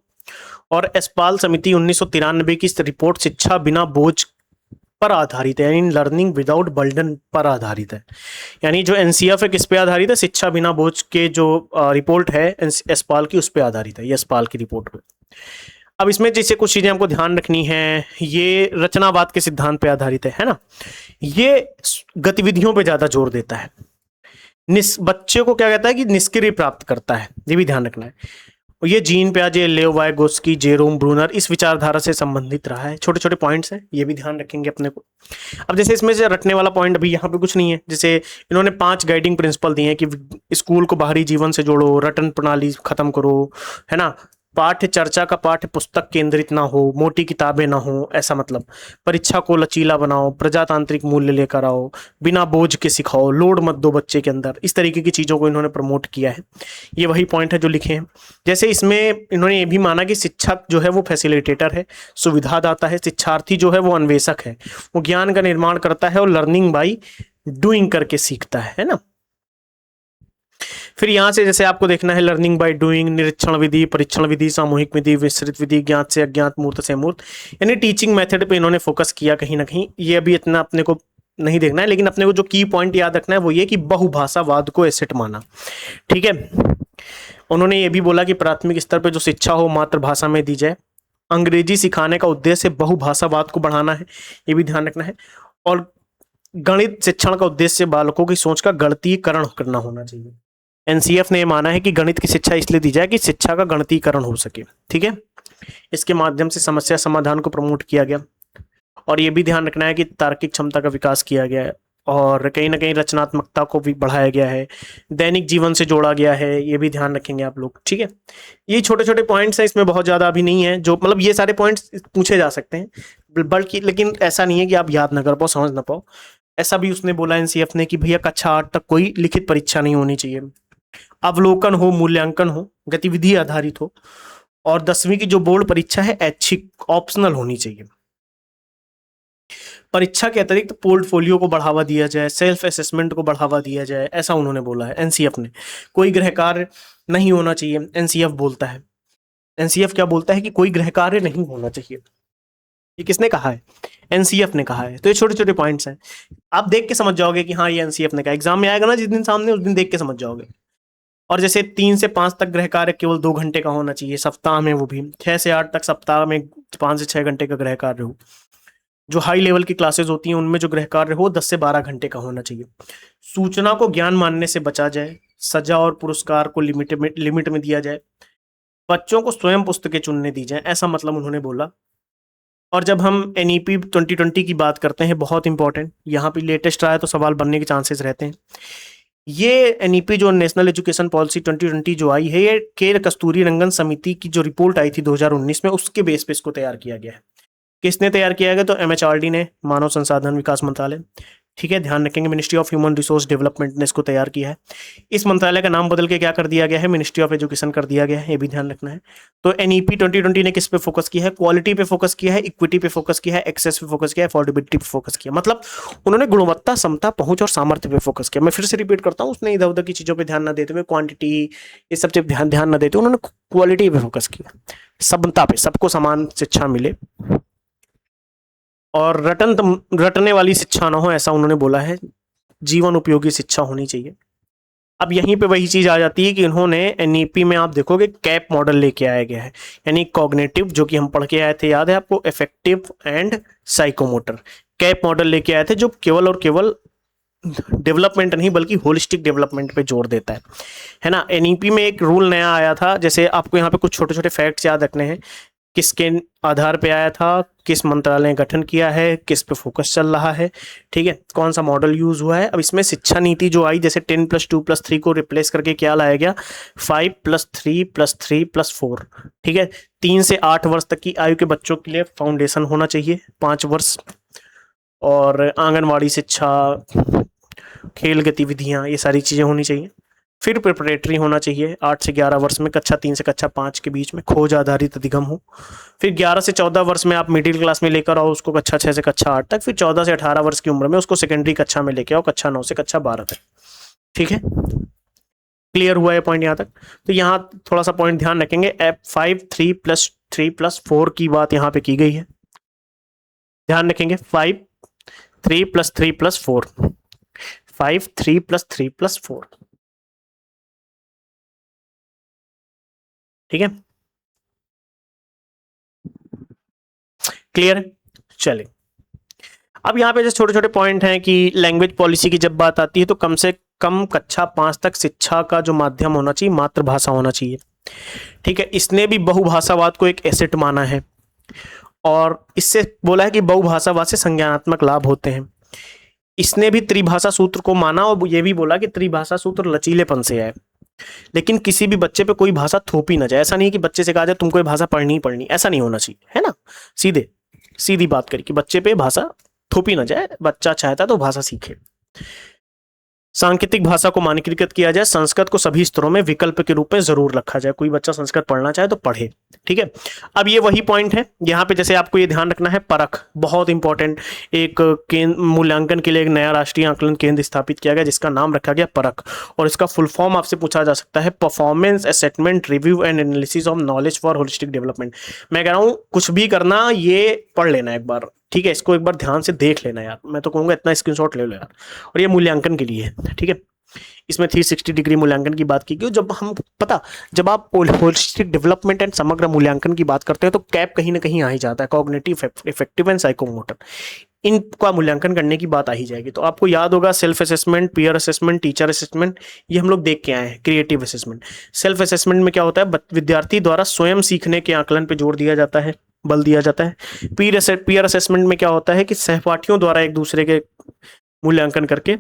और एसपाल समिति 1993 की रिपोर्ट शिक्षा बिना बोझ पर आधारित है, यानी लर्निंग विदाउट बर्डन पर आधारित है। यानी जो NCF है किस पे आधारित है, शिक्षा बिना बोझ के जो रिपोर्ट है एसपाल की, उस पे आधारित है, ये एसपाल की रिपोर्ट पे। अब इसमें जैसे कुछ चीजें हमको ध्यान रखनी है, ये रचनावाद के सिद्धांत पे आधारित है ना। ये गतिविधियों पे ज्यादा जोर देता है, बच्चे को क्या कहता है कि निष्क्रिय प्राप्त करता है, ये भी ध्यान रखना है। ये जीन पियाजे, लेव वाइगोत्स्की, जेरोम ब्रूनर, इस विचारधारा से संबंधित रहा है। छोटे छोटे पॉइंट्स हैं, ये भी ध्यान रखेंगे अपने को। अब जैसे इसमें से रटने वाला पॉइंट अभी यहाँ पे कुछ नहीं है। जैसे इन्होंने 5 गाइडिंग प्रिंसिपल दिए हैं कि स्कूल को बाहरी जीवन से जोड़ो, रटन प्रणाली खत्म करो, है ना। पाठ्य चर्चा का पाठ्य पुस्तक केंद्रित ना हो, मोटी किताबें ना हो, ऐसा मतलब। परीक्षा को लचीला बनाओ, प्रजातांत्रिक मूल्य लेकर आओ, बिना बोझ के सिखाओ, लोड मत दो बच्चे के अंदर। इस तरीके की चीज़ों को इन्होंने प्रमोट किया है। ये वही पॉइंट है जो लिखे हैं। जैसे इसमें इन्होंने ये भी माना कि शिक्षक जो है वो फैसिलिटेटर है, सुविधादाता है, शिक्षार्थी जो है वो अन्वेषक है, वो ज्ञान का निर्माण करता है और लर्निंग बाई डूइंग करके सीखता है ना। फिर यहाँ से जैसे आपको देखना है लर्निंग बाय डूइंग, निरीक्षण विधि, परीक्षण विधि, सामूहिक विधि, विस्तृत विधि, ज्ञात से अज्ञात, मूर्त से मूर्त, यानी टीचिंग मेथड पे इन्होंने फोकस किया कहीं ना कहीं। ये अभी इतना अपने को नहीं देखना है, लेकिन अपने को जो की पॉइंट याद रखना है वो ये कि बहुभाषावाद को एसेट माना। ठीक है, उन्होंने ये भी बोला कि प्राथमिक स्तर पर जो शिक्षा हो मातृभाषा में दी जाए। अंग्रेजी सिखाने का उद्देश्य बहुभाषावाद को बढ़ाना है, ये भी ध्यान रखना है। और गणित शिक्षण का उद्देश्य बालकों की सोच का गणितीकरण करना होना चाहिए। एनसीएफ ने माना है कि गणित की शिक्षा इसलिए दी जाए कि शिक्षा का गणितीकरण हो सके। ठीक है, इसके माध्यम से समस्या समाधान को प्रमोट किया गया। और ये भी ध्यान रखना है कि तार्किक क्षमता का विकास किया गया है और कहीं ना कहीं रचनात्मकता को भी बढ़ाया गया है, दैनिक जीवन से जोड़ा गया है, ये भी ध्यान रखेंगे आप लोग। ठीक है, ये छोटे छोटे पॉइंट्स हैं, इसमें बहुत ज़्यादा अभी नहीं है, जो मतलब ये सारे पॉइंट्स पूछे जा सकते हैं बल्कि, लेकिन ऐसा नहीं है कि आप याद ना कर पाओ, समझ ना पाओ। ऐसा भी उसने बोला एनसीएफ ने कि भैया कक्षा 8 तक कोई लिखित परीक्षा नहीं होनी चाहिए, अवलोकन हो, मूल्यांकन हो, गतिविधि आधारित हो, और 10वीं की जो बोर्ड परीक्षा है ऐच्छिक ऑप्शनल होनी चाहिए। परीक्षा के अतिरिक्त पोर्टफोलियो को बढ़ावा दिया जाए, सेल्फ असेसमेंट को बढ़ावा दिया जाए, ऐसा उन्होंने बोला है एनसीएफ ने। कोई गृह कार्य नहीं होना चाहिए, एनसीएफ बोलता है। एनसीएफ क्या बोलता है कि कोई गृह कार्य नहीं होना चाहिए। ये किसने कहा है? एनसीएफ ने कहा है। तो ये छोटे छोटे पॉइंट्स हैं, आप देख के समझ जाओगे कि हाँ ये एनसीएफ ने कहा। एग्जाम में आएगा ना जिस दिन सामने, उस दिन देख के समझ जाओगे। और जैसे 3 से 5 तक गृह कार्य केवल 2 घंटे का होना चाहिए सप्ताह में, वो भी 6 से 8 तक सप्ताह में 5 से 6 घंटे का गृह कार्य हो। जो हाई लेवल की क्लासेस होती हैं उनमें जो गृह कार्य हो 10 से 12 घंटे का होना चाहिए। सूचना को ज्ञान मानने से बचा जाए, सजा और पुरस्कार को लिमिट में दिया जाए, बच्चों को स्वयं पुस्तकें चुनने दी जाए, ऐसा मतलब उन्होंने बोला। और जब हम एनईपी 2020 की बात करते हैं, बहुत इंपॉर्टेंट, यहाँ पे लेटेस्ट आया तो सवाल बनने के चांसेस रहते हैं। ये एनईपी जो नेशनल एजुकेशन पॉलिसी 2020 जो आई है, ये के कस्तूरी रंगन समिति की जो रिपोर्ट आई थी 2019 में, उसके बेस पे इसको तैयार किया गया है। किसने तैयार किया गया? तो एमएचआरडी ने, मानव संसाधन विकास मंत्रालय। ठीक है, ध्यान रखेंगे ministry of human resource development ने इसको तैयार किया है। इस मंत्रालय का नाम बदल के क्या कर दिया गया है? मिनिस्ट्री ऑफ एजुकेशन कर दिया गया है, ये भी ध्यान रखना है। तो एनईपी 2020 ने किस पे फोकस किया है? क्वालिटी पे फोकस किया है, इक्विटी पे फोकस किया है, एक्सेस पे फोकस किया है, अफोर्डेबिलिटी पे फोकस किया। मतलब उन्होंने गुणवत्ता, समता, पहुंच और सामर्थ्य पे फोकस किया। मैं फिर से रिपीट करता हूँ, उसने इधर उधर की चीजों पर ध्यान न देते हुए, क्वांटिटी ये सब चीज ध्यान न देते, उन्होंने क्वालिटी पे फोकस किया, समता पे, सबको समान शिक्षा मिले और रटने वाली शिक्षा ना हो, ऐसा उन्होंने बोला है। जीवन उपयोगी शिक्षा होनी चाहिए। अब यहीं पे वही चीज आ जाती है कि इन्होंने एनईपी में आप देखोगे कैप मॉडल लेके आया गया है, यानी कॉग्निटिव, जो कि हम पढ़ के आए थे, याद है आपको, effective and psychomotor. Cap model लेके आए थे जो केवल और केवल डेवलपमेंट नहीं बल्कि होलिस्टिक डेवलपमेंट पे जोर देता है ना। एनईपी में एक रूल नया आया था, जैसे आपको यहाँ पे कुछ छोटे छोटे फैक्ट्स याद रखने हैं। किसके आधार पे आया था, किस मंत्रालय ने गठन किया है, किस पे फोकस चल रहा है, ठीक है, कौन सा मॉडल यूज हुआ है। अब इसमें शिक्षा नीति जो आई, जैसे 10+2+3 को रिप्लेस करके क्या लाया गया? 5+3+3+4। ठीक है, 3 से 8 वर्ष तक की आयु के बच्चों के लिए फाउंडेशन होना चाहिए 5 वर्ष, और आंगनवाड़ी शिक्षा, खेल गतिविधियां, ये सारी चीजें होनी चाहिए। फिर प्रिपरेटरी होना चाहिए 8 से 11 वर्ष में, कक्षा 3 से कक्षा 5 के बीच में खोज आधारित अधिगम हो। फिर 11 से 14 वर्ष में आप मिडिल क्लास में लेकर आओ उसको, कक्षा 6 से कक्षा 8 तक। फिर 14 से 18 वर्ष की उम्र में उसको सेकेंडरी कक्षा में लेके आओ, कक्षा 9 से कक्षा 12 तक। ठीक है, क्लियर हुआ है पॉइंट यहाँ तक? तो यहाँ थोड़ा सा पॉइंट ध्यान रखेंगे, F5 3+3+4 की बात यहाँ पे की गई है, ध्यान रखेंगे। 5 3+3+4, 5 3+3+4। ठीक है, क्लियर है? चले, अब यहाँ पे जो छोटे छोटे पॉइंट हैं कि लैंग्वेज पॉलिसी की जब बात आती है तो कम से कम कक्षा 5 तक शिक्षा का जो माध्यम होना चाहिए मातृभाषा होना चाहिए। ठीक है, इसने भी बहुभाषावाद को एक एसेट माना है और इससे बोला है कि बहुभाषावाद से संज्ञानात्मक लाभ होते हैं। इसने भी त्रिभाषा सूत्र को माना और ये भी बोला कि त्रिभाषा सूत्र लचीलेपन से है, लेकिन किसी भी बच्चे पे कोई भाषा थोपी ना जाए। ऐसा नहीं कि बच्चे से कहा जाए तुमको ये भाषा पढ़नी ही पढ़नी, ऐसा नहीं होना चाहिए, है ना। सीधी बात करी कि बच्चे पे भाषा थोपी ना जाए, बच्चा चाहता तो भाषा सीखे। सांकेतिक भाषा को मानकीकृत किया जाए, संस्कृत को सभी स्तरों में विकल्प के रूप में जरूर रखा जाए, कोई बच्चा संस्कृत पढ़ना चाहे तो पढ़े। ठीक है, अब ये वही पॉइंट है यहाँ पे, जैसे आपको ये ध्यान रखना है, परख बहुत इंपॉर्टेंट। एक केंद्र मूल्यांकन के लिए एक नया राष्ट्रीय आकलन केंद्र स्थापित किया गया जिसका नाम रखा गया परख, और इसका फुल फॉर्म आपसे पूछा जा सकता है performance assessment review and analysis of knowledge for holistic development. मैं कह रहा हूँ कुछ भी करना, ये पढ़ लेना एक बार, ठीक है, इसको एक बार ध्यान से देख लेना यार, मैं तो कहूँगा इतना स्क्रीनशॉट ले लो यार। और ये मूल्यांकन के लिए है, ठीक है, इसमें 360 डिग्री मूल्यांकन की बात की गई। जब आप होलिस्टिक डेवलपमेंट एंड समग्र मूल्यांकन की बात करते हैं तो कैप कहीं ना कहीं आ ही जाता है, कॉग्निटिव, इफेक्टिव एंड साइकोमोटर, इनका मूल्यांकन करने की बात आ ही जाएगी। तो आपको याद होगा self assessment, peer assessment, teacher assessment, ये हम लोग देख के आए हैं। क्रिएटिव असेसमेंट, सेल्फ असेसमेंट में क्या होता है, विद्यार्थी द्वारा स्वयं सीखने के आकलन पे जोर दिया जाता है, बल दिया जाता है। पीयर असेसमेंट में क्या होता है कि सहपाठियों द्वारा एक दूसरे के मूल्यांकन करके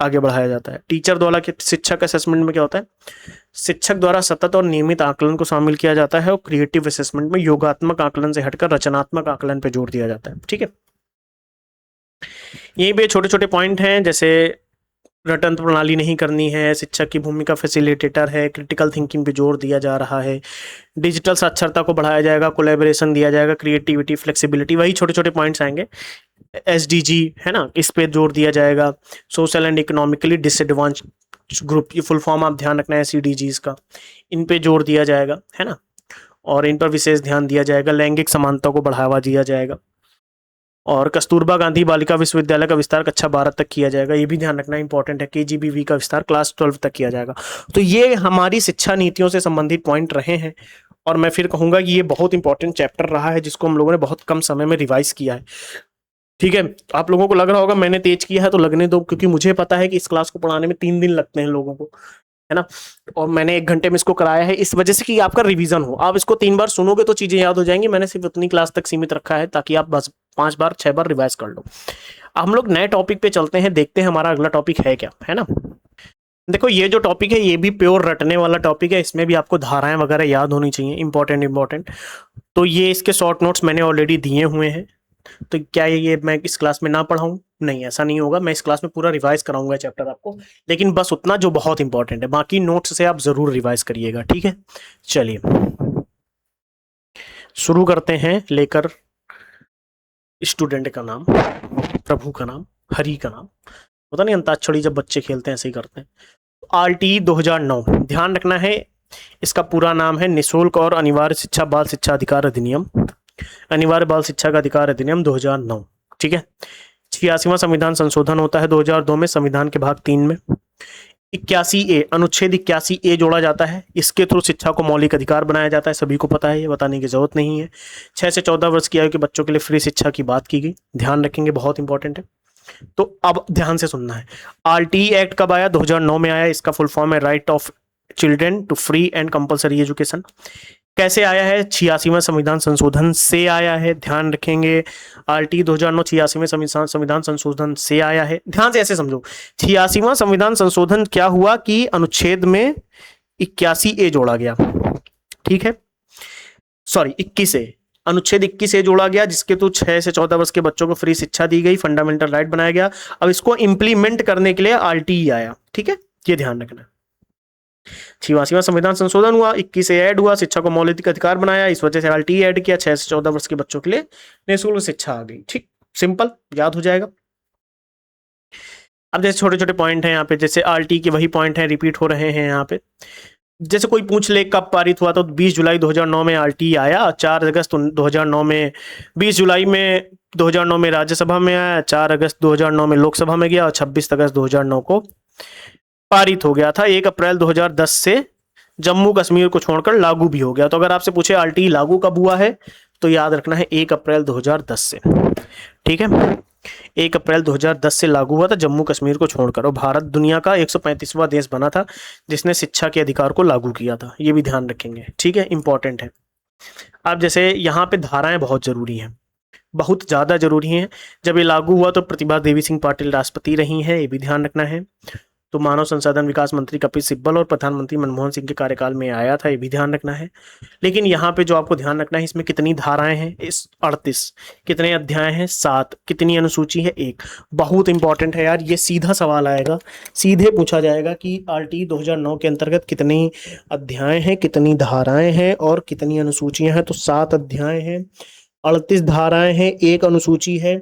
आगे बढ़ाया जाता है। टीचर द्वारा के शिक्षक असेसमेंट में क्या होता है, शिक्षक द्वारा सतत और नियमित आकलन को शामिल किया जाता है। और क्रिएटिव असेसमेंट में योगात्मक आकलन से हटकर रचनात्मक आकलन पे जोर दिया जाता है। ठीक है, यहीं पे छोटे छोटे पॉइंट हैं, जैसे रटंत्र प्रणाली नहीं करनी है, शिक्षक की भूमिका फैसिलिटेटर है, क्रिटिकल थिंकिंग पे जोर दिया जा रहा है, डिजिटल साक्षरता को बढ़ाया जाएगा, कोलैबोरेशन दिया जाएगा, क्रिएटिविटी, फ्लेक्सिबिलिटी, वही छोटे छोटे पॉइंट्स आएंगे। SDG है ना, इस पे जोर दिया जाएगा। सोशल एंड इकोनॉमिकली डिसएडवांस ग्रुप, ये फुल फॉर्म आप ध्यान रखना है CDGs का, इन पे जोर दिया जाएगा, है ना, और इन पर विशेष ध्यान दिया जाएगा। लैंगिक समानता को बढ़ावा दिया जाएगा, और कस्तूरबा गांधी बालिका विश्वविद्यालय का विस्तार कक्षा 12 तक किया जाएगा, ये भी ध्यान रखना इंपॉर्टेंट है। KGBV का विस्तार क्लास 12 तक किया जाएगा। तो ये हमारी शिक्षा नीतियों से संबंधित पॉइंट रहे हैं, और मैं फिर कहूंगा कि ये बहुत इंपॉर्टेंट चैप्टर रहा है जिसको हम लोगों ने बहुत कम समय में रिवाइज किया है। ठीक है, आप लोगों को लग रहा होगा मैंने तेज किया है, तो लगने दो, क्योंकि मुझे पता है कि इस क्लास को पढ़ाने में 3 दिन लगते हैं लोगों को, है ना, और मैंने 1 घंटे में इसको कराया है इस वजह से कि आपका रिवीजन हो। आप इसको 3 बार सुनोगे तो चीजें याद हो जाएंगी। मैंने सिर्फ उतनी क्लास तक सीमित रखा है ताकि आप बस 5 बार 6 बार रिवाइज कर लो। हम लोग नए टॉपिक पे चलते हैं, देखते हैं हमारा अगला टॉपिक है क्या, है ना। देखो ये जो टॉपिक है ये भी प्योर रटने वाला टॉपिक है, इसमें भी आपको धाराएं वगैरह याद होनी चाहिए, इंपॉर्टेंट। तो ये इसके शॉर्ट नोट्स मैंने ऑलरेडी दिए हुए हैं, तो क्या ये मैं इस क्लास में ना पढ़ाऊं? नहीं, ऐसा नहीं होगा, मैं इस क्लास में पूरा रिवाइज कराऊंगा चैप्टर आपको, लेकिन बस उतना जो बहुत इंपॉर्टेंट है, बाकी नोट्स से आप जरूर रिवाइज करिएगा। ठीक है, चलिए शुरू करते हैं, लेकर स्टूडेंट का नाम, प्रभु का नाम, हरि का नाम, पता नहीं अंताक्षरी जब बच्चे खेलते हैं ऐसे ही करते हैं। RTE 2009, ध्यान रखना है इसका पूरा नाम है निःशुल्क और अनिवार्य शिक्षा बाल शिक्षा अधिकार अधिनियम, अनिवार्य बाल शिक्षा का अधिकार अधिनियम 2009। ठीक है, 86वां संविधान संशोधन होता है 2002 में, संविधान के भाग 3 में। 81A, अनुच्छेद 81A जोड़ा जाता है, इसके थ्रू शिक्षा को मौलिक अधिकार बनाया जाता है, सभी को पता है, ये बताने की जरूरत नहीं है। 6 से 14 वर्ष की आयु के बच्चों के लिए फ्री शिक्षा की बात की गई, ध्यान रखेंगे, बहुत इंपॉर्टेंट है। तो अब ध्यान से सुनना है, RTE एक्ट कब आया? 2009 में आया। इसका फुल फॉर्म है right of children to free and compulsory education. कैसे आया है? 86वां संविधान संशोधन से आया है, ध्यान रखेंगे। RTE 2009 86वें संविधान संशोधन से आया है, ध्यान से ऐसे समझो। 86वां संविधान संशोधन क्या हुआ कि अनुच्छेद में 81A जोड़ा गया, ठीक है, सॉरी 21A, अनुच्छेद 21A जोड़ा गया, जिसके तो 6 से 14 वर्ष के बच्चों को फ्री शिक्षा दी गई, फंडामेंटल राइट बनाया गया। अब इसको इंप्लीमेंट करने के लिए RTE आया, ठीक है, ये ध्यान रखना। 86वां संविधान संशोधन हुआ, 21 से ऐड हुआ, शिक्षा को मौलिक अधिकार बनाया, इस वजह से RTE ऐड किया, 6 से 14 वर्ष के बच्चों के लिए निःशुल्क शिक्षा आ गई। ठीक, सिंपल, याद हो जाएगा। अब जैसे छोटे छोटे पॉइंट हैं यहाँ पे, जैसे RTE के वही पॉइंट हैं, रिपीट हो रहे हैं यहाँ पे। जैसे कोई पूछ ले कब पारित हुआ, तो 20 जुलाई 2009 में RTE आया, 4 अगस्त 2009 में, 20 जुलाई में 2009 में राज्यसभा में आया, 4 अगस्त 2009 में लोकसभा में गया, और 26 अगस्त 2009 को पारित हो गया था। 1 अप्रैल 2010 से जम्मू कश्मीर को छोड़कर लागू भी हो गया। तो अगर आपसे पूछे RTE लागू कब हुआ है, तो याद रखना है 1 अप्रैल 2010 से, ठीक है, 1 अप्रैल 2010 से लागू हुआ था जम्मू कश्मीर को छोड़कर, और भारत दुनिया का 135वां देश बना था जिसने शिक्षा के अधिकार को लागू किया था, ये भी ध्यान रखेंगे, ठीक है, इंपॉर्टेंट है। अब जैसे यहाँ पे धाराएं बहुत जरूरी हैं, बहुत ज्यादा जरूरी हैं। जब ये लागू हुआ तो प्रतिभा देवी सिंह पाटिल राष्ट्रपति रही हैं, ये भी ध्यान रखना है। तो मानव संसाधन विकास मंत्री कपिल सिब्बल और प्रधानमंत्री मनमोहन सिंह के कार्यकाल में आया था, ये भी ध्यान रखना है। लेकिन यहाँ पे जो आपको ध्यान रखना है, इसमें कितनी धाराएं हैं, इस 38, कितने अध्याय हैं, 7, कितनी अनुसूची है, 1। बहुत इंपॉर्टेंट है यार, ये सीधा सवाल आएगा, सीधे पूछा जाएगा कि आरटी 2009 के अंतर्गत कितनी अध्याय हैं, कितनी धाराएं हैं और कितनी अनुसूचियां हैं। तो 7 अध्याय हैं, 38 धाराएं हैं, 1 अनुसूची है।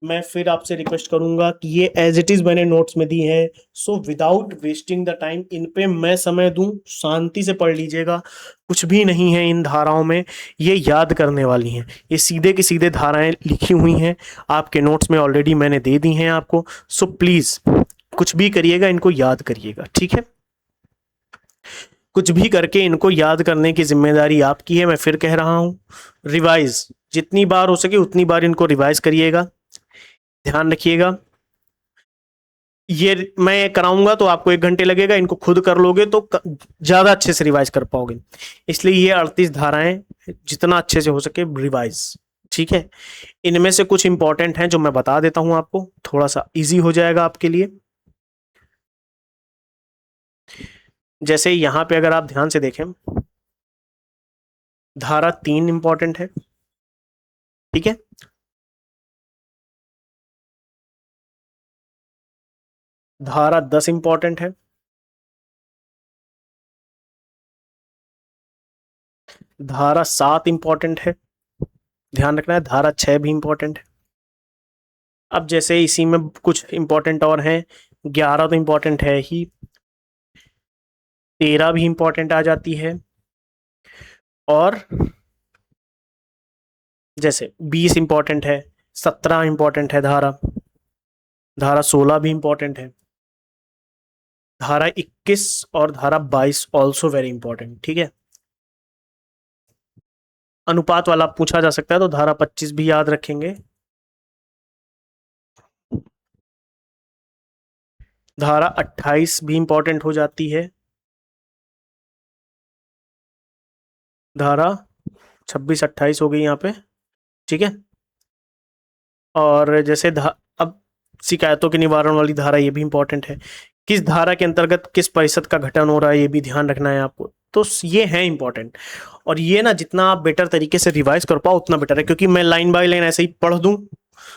मैं फिर आपसे रिक्वेस्ट करूंगा कि ये एज इट इज मैंने नोट्स में दी है, so without wasting the time in पे मैं समय दूं, शांति से पढ़ लीजिएगा। कुछ भी नहीं है इन धाराओं में, ये याद करने वाली हैं, ये सीधे की सीधे धाराएं लिखी हुई हैं, आपके नोट्स में ऑलरेडी मैंने दे दी हैं आपको। सो प्लीज कुछ भी करिएगा, इनको याद करिएगा, ठीक है। कुछ भी करके इनको याद करने की जिम्मेदारी आपकी है। मैं फिर कह रहा हूं, रिवाइज जितनी बार हो सके उतनी बार इनको रिवाइज करिएगा, ध्यान रखिएगा। ये मैं कराऊंगा तो आपको 1 घंटे लगेगा, इनको खुद कर लोगे तो ज्यादा अच्छे से रिवाइज कर पाओगे। इसलिए ये 38 धाराएं जितना अच्छे से हो सके रिवाइज, ठीक है। इनमें से कुछ इंपॉर्टेंट हैं जो मैं बता देता हूं आपको, थोड़ा सा इजी हो जाएगा आपके लिए। जैसे यहां पे अगर आप ध्यान से देखें, धारा 3 इंपॉर्टेंट है, ठीक है। धारा 10 इंपॉर्टेंट है, धारा 7 इंपॉर्टेंट है, ध्यान रखना है। धारा 6 भी इंपॉर्टेंट है। अब जैसे इसी में कुछ इंपॉर्टेंट और हैं, 11 तो इंपॉर्टेंट है ही, 13 भी इंपॉर्टेंट आ जाती है, और जैसे 20 इंपॉर्टेंट है, 17 इंपॉर्टेंट है, धारा 16 भी इंपॉर्टेंट है, धारा 21 और धारा 22 ऑल्सो वेरी इंपॉर्टेंट, ठीक है। अनुपात वाला पूछा जा सकता है तो धारा 25 भी याद रखेंगे। धारा 28 भी इंपॉर्टेंट हो जाती है, धारा 26, 28 हो गई यहाँ पे, ठीक है। और जैसे अब शिकायतों के निवारण वाली धारा, ये भी इंपॉर्टेंट है। किस धारा के अंतर्गत किस परिषद का गठन हो रहा है, ये भी ध्यान रखना है आपको। तो ये है इंपॉर्टेंट, और ये ना जितना आप बेटर तरीके से रिवाइज कर पाओ उतना बेटर है, क्योंकि मैं लाइन बाय लाइन ऐसे ही पढ़ दूं,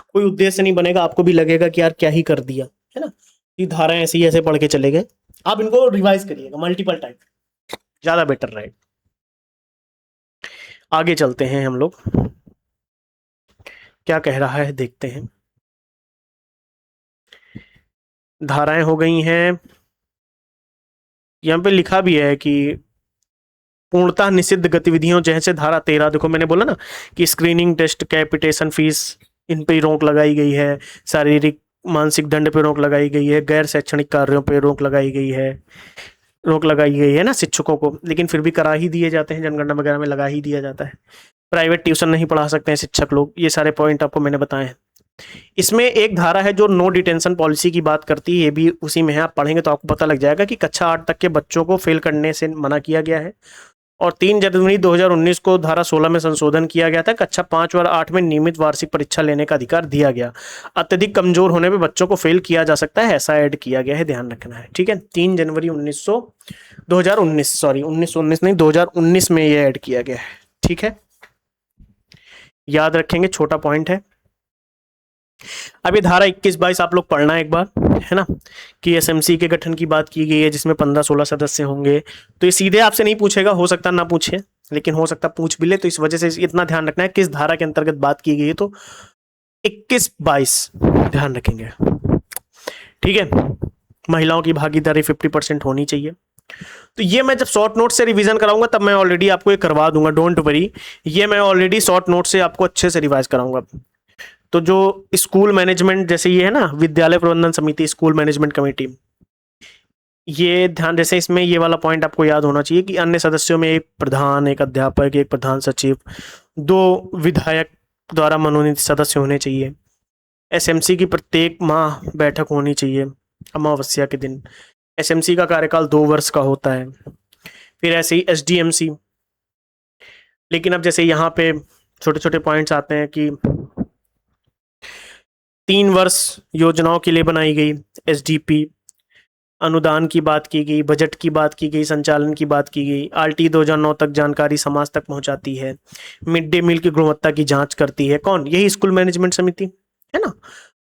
कोई उद्देश्य नहीं बनेगा, आपको भी लगेगा कि यार क्या ही कर दिया है ना। ये धाराएं ऐसे ही ऐसे पढ़ के चले गए, आप इनको रिवाइज करिएगा मल्टीपल टाइम, ज्यादा बेटर रहेगा। आगे चलते हैं हम लोग, क्या कह रहा है देखते हैं। धाराएं हो गई हैं, यहाँ पे लिखा भी है कि पूर्णतः निषिद्ध गतिविधियों जैसे धारा 13, देखो मैंने बोला ना कि स्क्रीनिंग टेस्ट, कैपिटेशन फीस, इन पे रोक लगाई गई है, शारीरिक मानसिक दंड पे रोक लगाई गई है, गैर शैक्षणिक कार्यों पे रोक लगाई गई है, रोक लगाई गई है ना शिक्षकों को, लेकिन फिर भी करा ही दिए जाते हैं, जनगणना वगैरह में लगा ही दिया जाता है। प्राइवेट ट्यूशन नहीं पढ़ा सकते हैं शिक्षक लोग, ये सारे पॉइंट आपको मैंने बताए हैं। इसमें एक धारा है जो नो डिटेंशन पॉलिसी की बात करती है, ये भी उसी में है, आप पढ़ेंगे तो आपको पता लग जाएगा कि कक्षा 8 तक के बच्चों को फेल करने से मना किया गया है। और 3 जनवरी 2019 को धारा 16 में संशोधन किया गया था, कक्षा 5 और 8 में नियमित वार्षिक परीक्षा लेने का अधिकार दिया गया, अत्यधिक कमजोर होने पे बच्चों को फेल किया जा सकता है, ऐसा ऐड किया गया है, ध्यान रखना है, ठीक है। 3 जनवरी 2019 सॉरी 1919 नहीं 2019 में ये ऐड किया गया है, ठीक है, याद रखेंगे, छोटा पॉइंट है। अब ये धारा 21-22 आप लोग पढ़ना एक बार, है ना, कि एसएमसी के गठन की बात की गई है जिसमें 15-16 सदस्य होंगे। तो ये सीधे आपसे नहीं पूछेगा, हो सकता ना पूछे, लेकिन हो सकता पूछ भी ले, तो इस वजह से इतना ध्यान रखना है किस धारा के अंतर्गत बात की गई है। तो 21-22 ध्यान रखेंगे, ठीक है। महिलाओं की भागीदारी 50% होनी चाहिए। तो ये मैं जब शॉर्ट नोट से रिवीजन कराऊंगा तब मैं ऑलरेडी आपको ये करवा दूंगा, डोंट वरी, ये मैं ऑलरेडी शॉर्ट नोट से आपको अच्छे से रिवाइज कराऊंगा। तो जो स्कूल मैनेजमेंट, जैसे ये है ना विद्यालय प्रबंधन समिति, स्कूल मैनेजमेंट कमेटी, ये ध्यान, जैसे इसमें ये वाला पॉइंट आपको याद होना चाहिए कि अन्य सदस्यों में एक प्रधान, एक अध्यापक, एक प्रधान सचिव, 2 विधायक द्वारा मनोनीत सदस्य होने चाहिए। एसएमसी की प्रत्येक माह बैठक होनी चाहिए अमावस्या के दिन। एसएमसी का कार्यकाल 2 वर्ष का होता है। फिर ऐसे ही एसडीएमसी, लेकिन अब जैसे यहाँ पे छोटे छोटे पॉइंट्स आते हैं कि 3 वर्ष योजनाओं के लिए बनाई गई एसडीपी, अनुदान की बात की गई, बजट की बात की गई, संचालन की बात की गई। आरटी 2009 तक जानकारी समाज तक पहुंचाती है। मिड डे मील की गुणवत्ता की जांच करती है कौन? यही स्कूल मैनेजमेंट समिति है ना।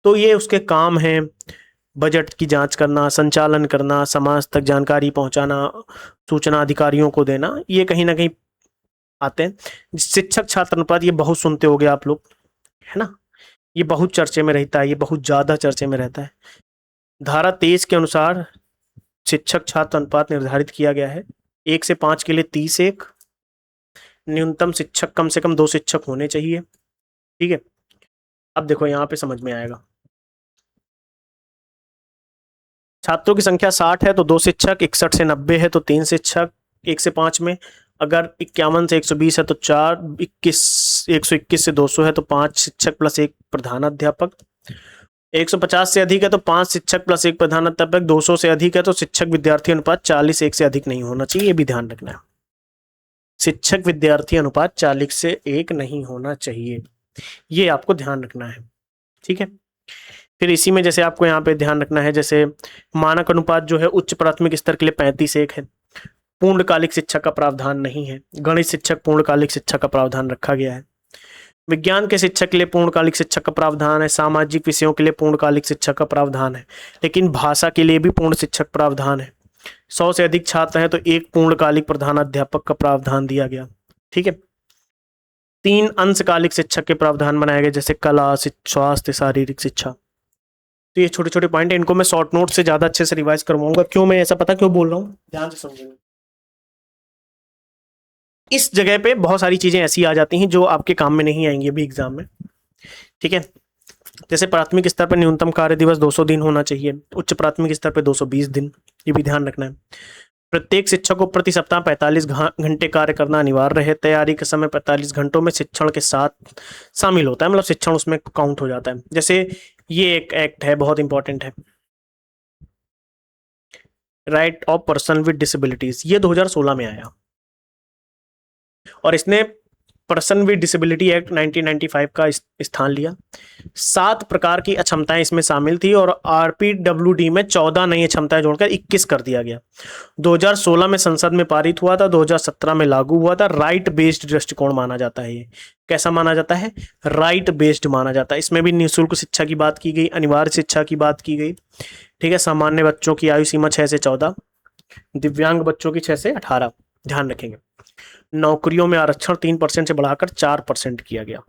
तो ये उसके काम है, बजट की जांच करना, संचालन करना, समाज तक जानकारी पहुंचाना, सूचना अधिकारियों को देना, ये कहीं ना कहीं आते हैं। शिक्षक छात्र अनुपात, ये बहुत सुनते होगे आप लोग, है ना। ये बहुत चर्चे में रहता है, ये बहुत ज्यादा चर्चे में रहता है। धारा 23 के अनुसार शिक्षक छात्र अनुपात निर्धारित किया गया है। 1 से 5 के लिए 30:1, न्यूनतम शिक्षक कम से कम 2 शिक्षक होने चाहिए। ठीक है, अब देखो यहाँ पे समझ में आएगा। छात्रों की संख्या 60 है तो 2 शिक्षक, 61 से 90 है तो 3 शिक्षक, 1 से 5 में। अगर 51 से 120 है तो 4, 121 से 200 है तो 5 शिक्षक प्लस 1 प्रधानाध्यापक, 150 से अधिक है तो 5 शिक्षक प्लस 1 प्रधानाध्यापक, 200 से अधिक है तो शिक्षक विद्यार्थी अनुपात 40:1 से अधिक नहीं होना चाहिए, ये भी ध्यान रखना है। शिक्षक विद्यार्थी अनुपात 40:1 नहीं होना चाहिए, ये आपको ध्यान रखना है। ठीक है, फिर इसी में जैसे आपको यहाँ पे ध्यान रखना है, जैसे मानक अनुपात जो है उच्च प्राथमिक स्तर के लिए 35:1 है। पूर्णकालिक शिक्षक का प्रावधान नहीं है। गणित शिक्षक पूर्णकालिक शिक्षक का प्रावधान रखा गया है। विज्ञान के शिक्षक के लिए पूर्णकालिक शिक्षक का प्रावधान है। सामाजिक विषयों के लिए पूर्णकालिक शिक्षक का प्रावधान है, लेकिन भाषा के लिए भी पूर्ण शिक्षक प्रावधान है। 100 से अधिक छात्र हैं तो 1 पूर्णकालिक प्रधानाध्यापक का प्रावधान दिया गया। ठीक है, 3 अंशकालिक शिक्षक के प्रावधान बनाए गए, जैसे कला, स्वास्थ्य, शारीरिक शिक्षा। तो ये छोटे छोटे पॉइंट है, इनको मैं शॉर्ट नोट से ज्यादा अच्छे से रिवाइज करवाऊंगा। क्यों मैं ऐसा पता क्यों बोल रहा हूँ, ध्यान से समझेंगे। इस जगह पे बहुत सारी चीजें ऐसी आ जाती हैं जो आपके काम में नहीं आएंगी अभी एग्जाम में। ठीक है, जैसे प्राथमिक स्तर पर न्यूनतम कार्य दिवस 200 दिन होना चाहिए, उच्च प्राथमिक स्तर पर 220 दिन, ये भी ध्यान रखना है। प्रत्येक शिक्षक को प्रति सप्ताह 45 घंटे कार्य करना अनिवार्य है। तैयारी के समय 45 घंटों में शिक्षण के साथ शामिल होता है, मतलब शिक्षण उसमें काउंट हो जाता है। जैसे ये एक एक्ट है, बहुत इंपॉर्टेंट है, right of person with disabilities, ये 2016 में आया और इसने पर्सन विद डिसेबिलिटी एक्ट 1995 का स्थान लिया। 7 प्रकार की अक्षमताएं इसमें शामिल थी और आरपीडब्ल्यूडी में 14 नई अक्षमताएं जोड़कर 21 कर दिया गया। 2016 में संसद में पारित हुआ था, 2017 में लागू हुआ था। राइट बेस्ड दृष्टिकोण माना जाता है। ये कैसा माना जाता है? राइट बेस्ड माना जाता है। इसमें भी निःशुल्क शिक्षा की बात की गई, अनिवार्य शिक्षा की बात की गई। ठीक है, सामान्य बच्चों की आयु सीमा 6 से 14, दिव्यांग बच्चों की 6 से 18, ध्यान रखेंगे। नौकरियों में आरक्षण 3% से बढ़ाकर 4% किया गया।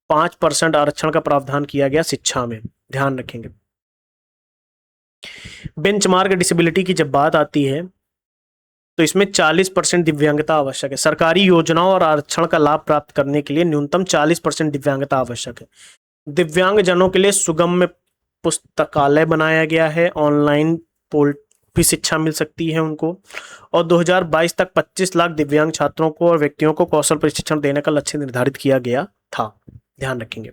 5% आरक्षण का प्रावधान किया गया शिक्षा में, ध्यान रखेंगे। बेंचमार्क डिसेबिलिटी की जब बात आती है तो इसमें 40% दिव्यांगता आवश्यक है। सरकारी योजनाओं और आरक्षण का लाभ प्राप्त करने के लिए न्यूनतम 40% दिव्यांगता आवश्यक है। दिव्यांग जनों के लिए सुगम्य पुस्तकालय बनाया गया है, ऑनलाइन भी शिक्षा मिल सकती है उनको, और 2022 तक 25 लाख दिव्यांग छात्रों को और व्यक्तियों को कौशल प्रशिक्षण देने का लक्ष्य निर्धारित किया गया था, ध्यान रखेंगे।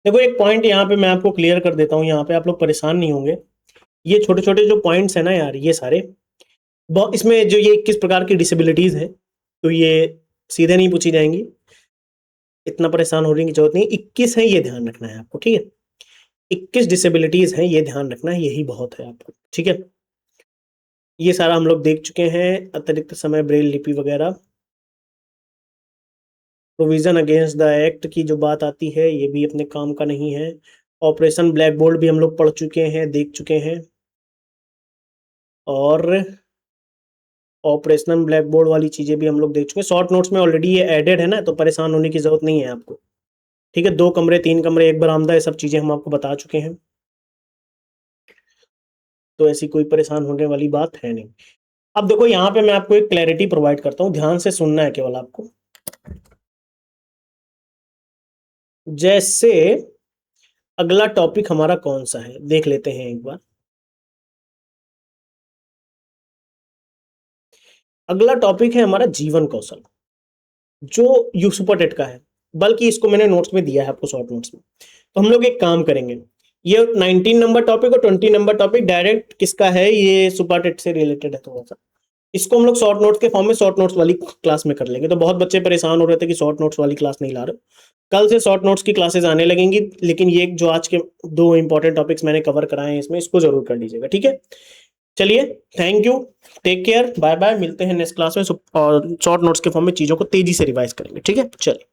देखो एक पॉइंट यहाँ पे मैं आपको क्लियर कर देता हूँ, यहाँ पे आप लोग परेशान नहीं होंगे। ये छोटे छोटे जो पॉइंट्स है ना यार, ये सारे इसमें जो ये 21 प्रकार की डिसेबिलिटीज है तो ये सीधे नहीं पूछी जाएंगी, इतना परेशान होने की जरूरत नहीं। 21 है, ये ध्यान रखना है आपको। ठीक है, 21 डिसेबिलिटीज हैं, ये ध्यान रखना है, यही बहुत है आपको। ठीक है, ये सारा हम लोग देख चुके हैं। अतिरिक्त समय, ब्रेल लिपि वगैरह, प्रोविजन अगेंस्ट द एक्ट की जो बात आती है ये भी अपने काम का नहीं है। ऑपरेशन ब्लैक बोर्ड भी हम लोग पढ़ चुके हैं, देख चुके हैं, और ऑपरेशनल ब्लैक बोर्ड वाली चीजें भी हम लोग देख चुके हैं। शॉर्ट नोट्स में ऑलरेडी ये एडेड है ना, तो परेशान होने की जरूरत नहीं है आपको। ठीक है, 2 कमरे, 3 कमरे, 1 बरामदा, ये सब चीजें हम आपको बता चुके हैं, तो ऐसी कोई परेशान होने वाली बात है नहीं। अब देखो यहाँ पे मैं आपको एक क्लैरिटी प्रोवाइड करता हूँ, ध्यान से सुनना है केवल आपको। जैसे अगला टॉपिक हमारा कौन सा है देख लेते हैं एक बार। अगला टॉपिक है हमारा जीवन कौशल, जो यूसुपर टेट का है, बल्कि इसको मैंने नोट्स में दिया है आपको, शॉर्ट नोट्स में। तो हम लोग एक काम करेंगे, ये 19 नंबर टॉपिक और 20 नंबर टॉपिक डायरेक्ट किसका है, ये सुपर टेट से रिलेटेड है थोड़ा सा। इसको हम लोग शॉर्ट नोट्स के फॉर्म में शॉर्ट नोट्स वाली क्लास में कर लेंगे। तो बहुत बच्चे परेशान हो रहे थे कि शॉर्ट नोट्स वाली क्लास नहीं ला रहे, कल से शॉर्ट नोट्स की क्लासेस आने लगेंगी, लेकिन ये जो आज के दो इंपॉर्टेंट टॉपिक्स मैंने कवर कराए हैं इसमें, इसको जरूर कर लीजिएगा, ठीक है। चलिए, thank you, take care, bye bye, मिलते हैं नेक्स्ट क्लास में। और शॉर्ट नोट्स के फॉर्म में चीजों को तेजी से रिवाइज करेंगे, ठीक है, चलिए।